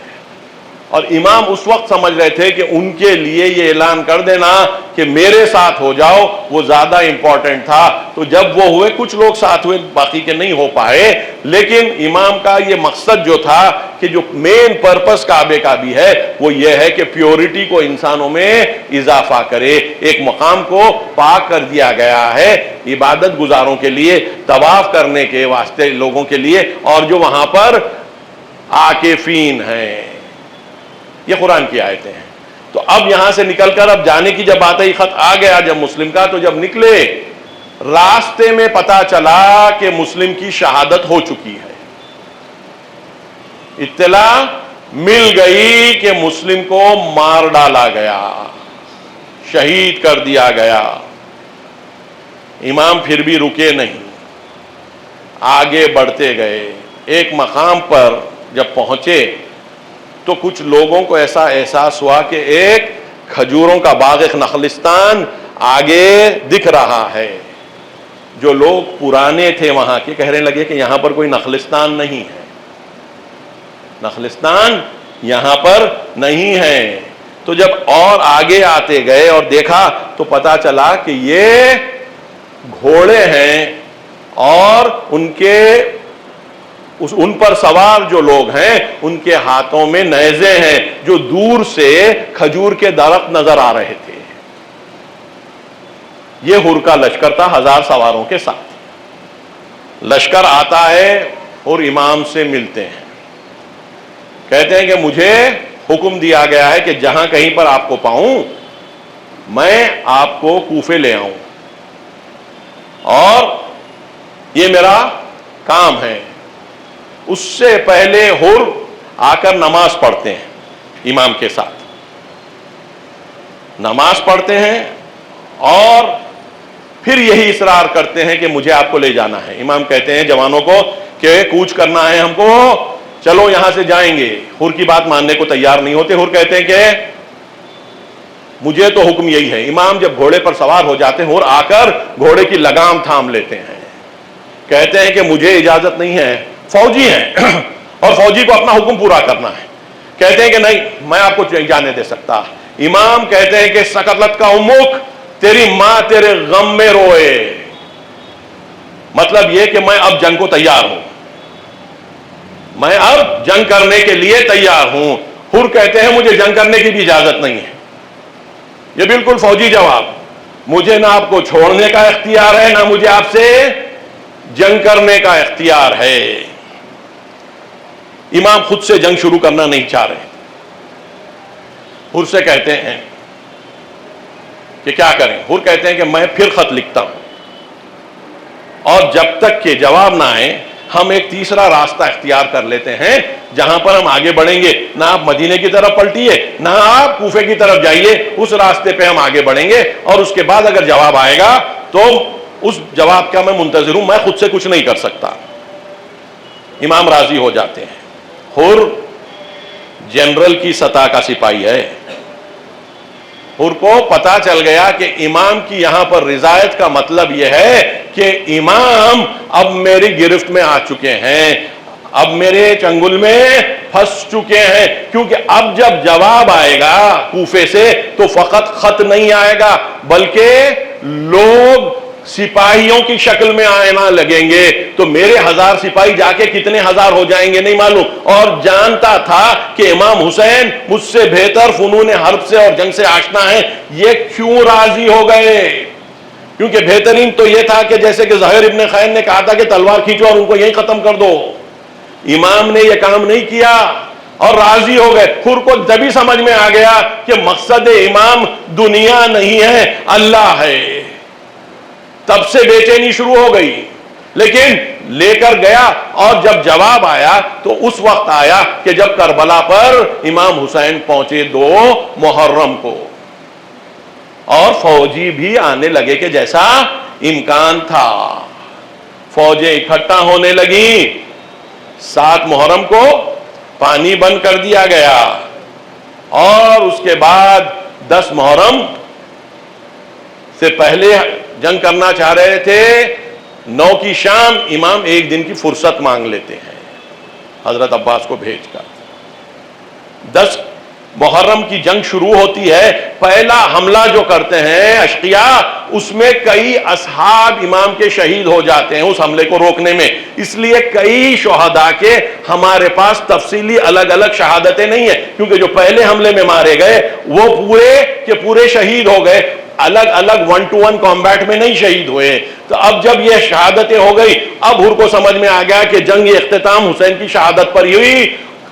اور امام اس وقت سمجھ رہے تھے کہ ان کے لیے یہ اعلان کر دینا کہ میرے ساتھ ہو جاؤ وہ زیادہ امپورٹنٹ تھا۔ تو جب وہ ہوئے، کچھ لوگ ساتھ ہوئے، باقی کے نہیں ہو پائے، لیکن امام کا یہ مقصد جو تھا کہ جو مین پرپس کعبے کا بھی ہے وہ یہ ہے کہ پیورٹی کو انسانوں میں اضافہ کرے، ایک مقام کو پاک کر دیا گیا ہے عبادت گزاروں کے لیے، طواف کرنے کے واسطے لوگوں کے لیے، اور جو وہاں پر عاکفین ہیں۔ یہ قرآن کی آیتیں ہیں۔ تو اب یہاں سے نکل کر اب جانے کی جب بات ہے، خط آ گیا جب مسلم کا، تو جب نکلے راستے میں پتا چلا کہ مسلم کی شہادت ہو چکی ہے، اطلاع مل گئی کہ مسلم کو مار ڈالا گیا، شہید کر دیا گیا۔ امام پھر بھی رکے نہیں، آگے بڑھتے گئے۔ ایک مقام پر جب پہنچے تو کچھ لوگوں کو ایسا احساس ہوا کہ ایک کھجوروں کا باغ، ایک نخلستان آگے دکھ رہا ہے۔ جو لوگ پرانے تھے وہاں کے کہنے لگے کہ یہاں پر کوئی نخلستان نہیں ہے، نخلستان یہاں پر نہیں ہے۔ تو جب اور آگے آتے گئے اور دیکھا تو پتا چلا کہ یہ گھوڑے ہیں، اور ان کے ان پر سوار جو لوگ ہیں ان کے ہاتھوں میں نیزے ہیں جو دور سے کھجور کے درخت نظر آ رہے تھے. یہ حر کا لشکر تھا 1000 سواروں کے ساتھ. لشکر آتا ہے اور امام سے ملتے ہیں. کہتے ہیں کہ مجھے حکم دیا گیا ہے کہ جہاں کہیں پر آپ کو پاؤں میں آپ کو کوفے لے آؤں اور یہ میرا کام ہے. اس سے پہلے حر آ کر نماز پڑھتے ہیں امام کے ساتھ. نماز پڑھتے ہیں اور پھر یہی اصرار کرتے ہیں کہ مجھے آپ کو لے جانا ہے. امام کہتے ہیں جوانوں کو کہ کوچ کرنا ہے ہم کو, چلو یہاں سے جائیں گے. حر کی بات ماننے کو تیار نہیں ہوتے. حر کہتے ہیں کہ مجھے تو حکم یہی ہے. امام جب گھوڑے پر سوار ہو جاتے ہیں, حر آ کر گھوڑے کی لگام تھام لیتے ہیں. کہتے ہیں کہ مجھے اجازت نہیں ہے, فوجی ہیں اور فوجی کو اپنا حکم پورا کرنا ہے. کہتے ہیں کہ نہیں, میں آپ کو جانے دے سکتا. امام کہتے ہیں کہ سکلت کا امک, تیری ماں تیرے غم میں روئے. مطلب یہ کہ میں اب جنگ کو تیار ہوں, میں اب جنگ کرنے کے لیے تیار ہوں. حر کہتے ہیں مجھے جنگ کرنے کی بھی اجازت نہیں ہے. یہ بالکل فوجی جواب. مجھے نہ آپ کو چھوڑنے کا اختیار ہے, نہ مجھے آپ سے جنگ کرنے کا اختیار ہے. امام خود سے جنگ شروع کرنا نہیں چاہ رہے. حر سے کہتے ہیں کہ کیا کریں. حر کہتے ہیں کہ میں پھر خط لکھتا ہوں اور جب تک کہ جواب نہ آئے ہم ایک تیسرا راستہ اختیار کر لیتے ہیں جہاں پر ہم آگے بڑھیں گے. نہ آپ مدینے کی طرف پلٹیے, نہ آپ کوفے کی طرف جائیے. اس راستے پہ ہم آگے بڑھیں گے اور اس کے بعد اگر جواب آئے گا تو اس جواب کا میں منتظر ہوں, میں خود سے کچھ نہیں کر سکتا. امام راضی ہو جاتے ہیں. حر جنرل کی سطح کا سپاہی ہے. حر کو پتا چل گیا کہ امام کی یہاں پر رضایت کا مطلب یہ ہے کہ امام اب میری گرفت میں آ چکے ہیں, اب میرے چنگل میں پھنس چکے ہیں. کیونکہ اب جب جواب آئے گا کوفے سے تو فقط خط نہیں آئے گا بلکہ لوگ سپاہیوں کی شکل میں آنا لگیں گے. تو میرے 1000 سپاہی جا کے کتنے ہزار ہو جائیں گے نہیں معلوم. اور جانتا تھا کہ امام حسین مجھ سے بہتر فنون حرب سے اور جنگ سے آشنا ہے. یہ کیوں راضی ہو گئے؟ کیونکہ بہترین تو یہ تھا کہ جیسے کہ زہیر ابن خیر نے کہا تھا کہ تلوار کھینچو اور ان کو یہیں ختم کر دو. امام نے یہ کام نہیں کیا اور راضی ہو گئے. حر کو جبھی سمجھ میں آ گیا کہ مقصد امام دنیا نہیں ہے, اللہ ہے. تب سے بے چینی شروع ہو گئی. لیکن لے کر گیا اور جب جواب آیا تو اس وقت آیا کہ جب کربلا پر امام حسین پہنچے 2 محرم کو اور فوجی بھی آنے لگے کہ جیسا امکان تھا. فوجیں اکٹھا ہونے لگیں. 7 محرم کو پانی بند کر دیا گیا اور اس کے بعد 10 محرم سے پہلے جنگ کرنا چاہ رہے تھے. 9 کی شام امام ایک دن کی فرصت مانگ لیتے ہیں حضرت عباس کو بھیج کر. 10 محرم کی جنگ شروع ہوتی ہے. پہلا حملہ جو کرتے ہیں اشقیاء, اس میں کئی اصحاب امام کے شہید ہو جاتے ہیں اس حملے کو روکنے میں. اس لیے کئی شہداء کے ہمارے پاس تفصیلی الگ الگ شہادتیں نہیں ہیں, کیونکہ جو پہلے حملے میں مارے گئے وہ پورے کے پورے شہید ہو گئے, الگ الگ 1 to 1 کمبیٹ میں نہیں شہید ہوئے. تو اب جب یہ شہادتیں ہو گئی, اب حر کو سمجھ میں آ گیا کہ جنگ اختتام حسین کی شہادت پر ہی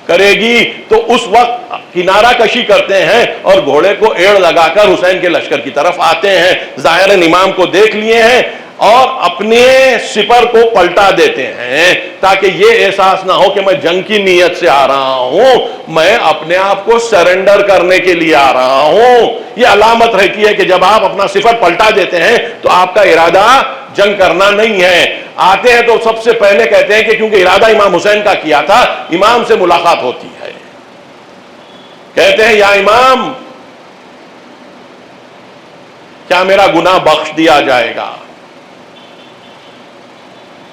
کرے گی. تو اس وقت کنارہ کشی کرتے ہیں اور گھوڑے کو ایڑ لگا کر حسین کے لشکر کی طرف آتے ہیں. ظاہراً امام کو دیکھ لیے ہیں اور اپنے سپر کو پلٹا دیتے ہیں تاکہ یہ احساس نہ ہو کہ میں جنگ کی نیت سے آ رہا ہوں, میں اپنے آپ کو سرنڈر کرنے کے لیے آ رہا ہوں. یہ علامت رہتی ہے کہ جب آپ اپنا سپر پلٹا دیتے ہیں تو آپ کا ارادہ جنگ کرنا نہیں ہے. آتے ہیں تو سب سے پہلے کہتے ہیں کہ کیونکہ ارادہ امام حسین کا کیا تھا, امام سے ملاقات ہوتی ہے. کہتے ہیں یا امام, کیا میرا گناہ بخش دیا جائے گا؟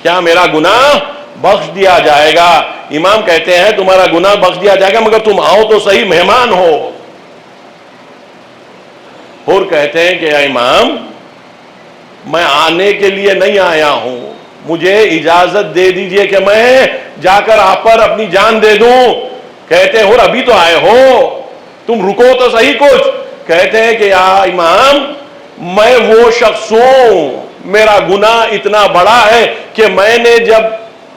کیا میرا گناہ بخش دیا جائے گا؟ امام کہتے ہیں تمہارا گناہ بخش دیا جائے گا مگر تم آؤ تو صحیح, مہمان ہو. حر کہتے ہیں کہ یا امام, میں آنے کے لیے نہیں آیا ہوں, مجھے اجازت دے دیجئے کہ میں جا کر آپ پر اپنی جان دے دوں. کہتے ہیں اور ابھی تو آئے ہو, تم رکو تو صحیح کچھ. کہتے ہیں کہ یا امام میں وہ شخص ہوں, میرا گناہ اتنا بڑا ہے کہ میں نے جب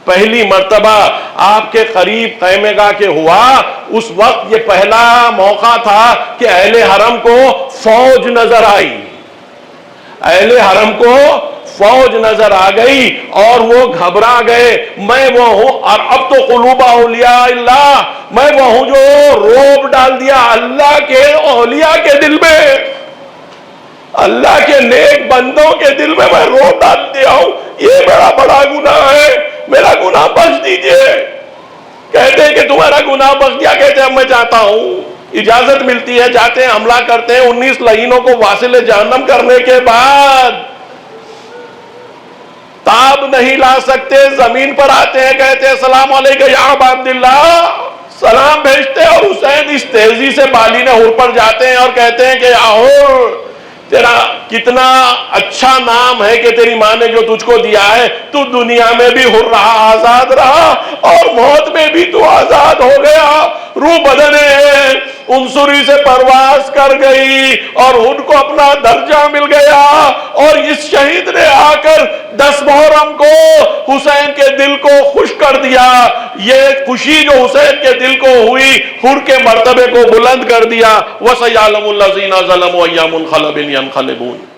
پہلی مرتبہ آپ کے قریب قیمے گاہ کے ہوا, اس وقت یہ پہلا موقع تھا کہ اہل حرم کو فوج نظر آئی, اہل حرم کو فوج نظر آ گئی اور وہ گھبرا گئے. میں وہ ہوں, اور اب تو قلوب اولیاء اللہ, میں وہ ہوں جو روب ڈال دیا اللہ کے اولیاء کے دل میں, اللہ کے نیک بندوں کے دل میں روب ڈال دیا ہوں. یہ میرا بڑا گناہ ہے, میرا گناہ بخش دیجئے. کہتے ہیں کہ تمہارا گناہ بخش دیا. کہتے ہیں میں جاتا ہوں. اجازت ملتی ہے, جاتے ہیں, حملہ کرتے ہیں. 19 لعینوں کو واصل جہنم کرنے کے بعد تاب نہیں لا سکتے, زمین پر آتے ہیں, کہتے ہیں السلام علیکم یا ابا عبداللہ, سلام بھیجتے ہیں. اور حسین اس تیزی سے بالین حر پر جاتے ہیں اور کہتے ہیں کہ یا حر, تیرا کتنا اچھا نام ہے کہ تیری ماں نے جو تجھ کو دیا ہے, تو دنیا میں بھی حر رہا, آزاد رہا, اور موت میں بھی تو آزاد ہو گیا. روح بدنے انصری سے پرواز کر گئی اور ان کو اپنا درجہ مل گیا. اور اس شہید نے آ کر 10 محرم کو حسین کے دل کو خوش کر دیا. یہ خوشی جو حسین کے دل کو ہوئی, حر کے مرتبے کو بلند کر دیا. وَسَيَعْلَمُ الَّذِينَ ظَلَمُوا أَيَّ مُنْقَلَبٍ يَنْقَلِبُونَ.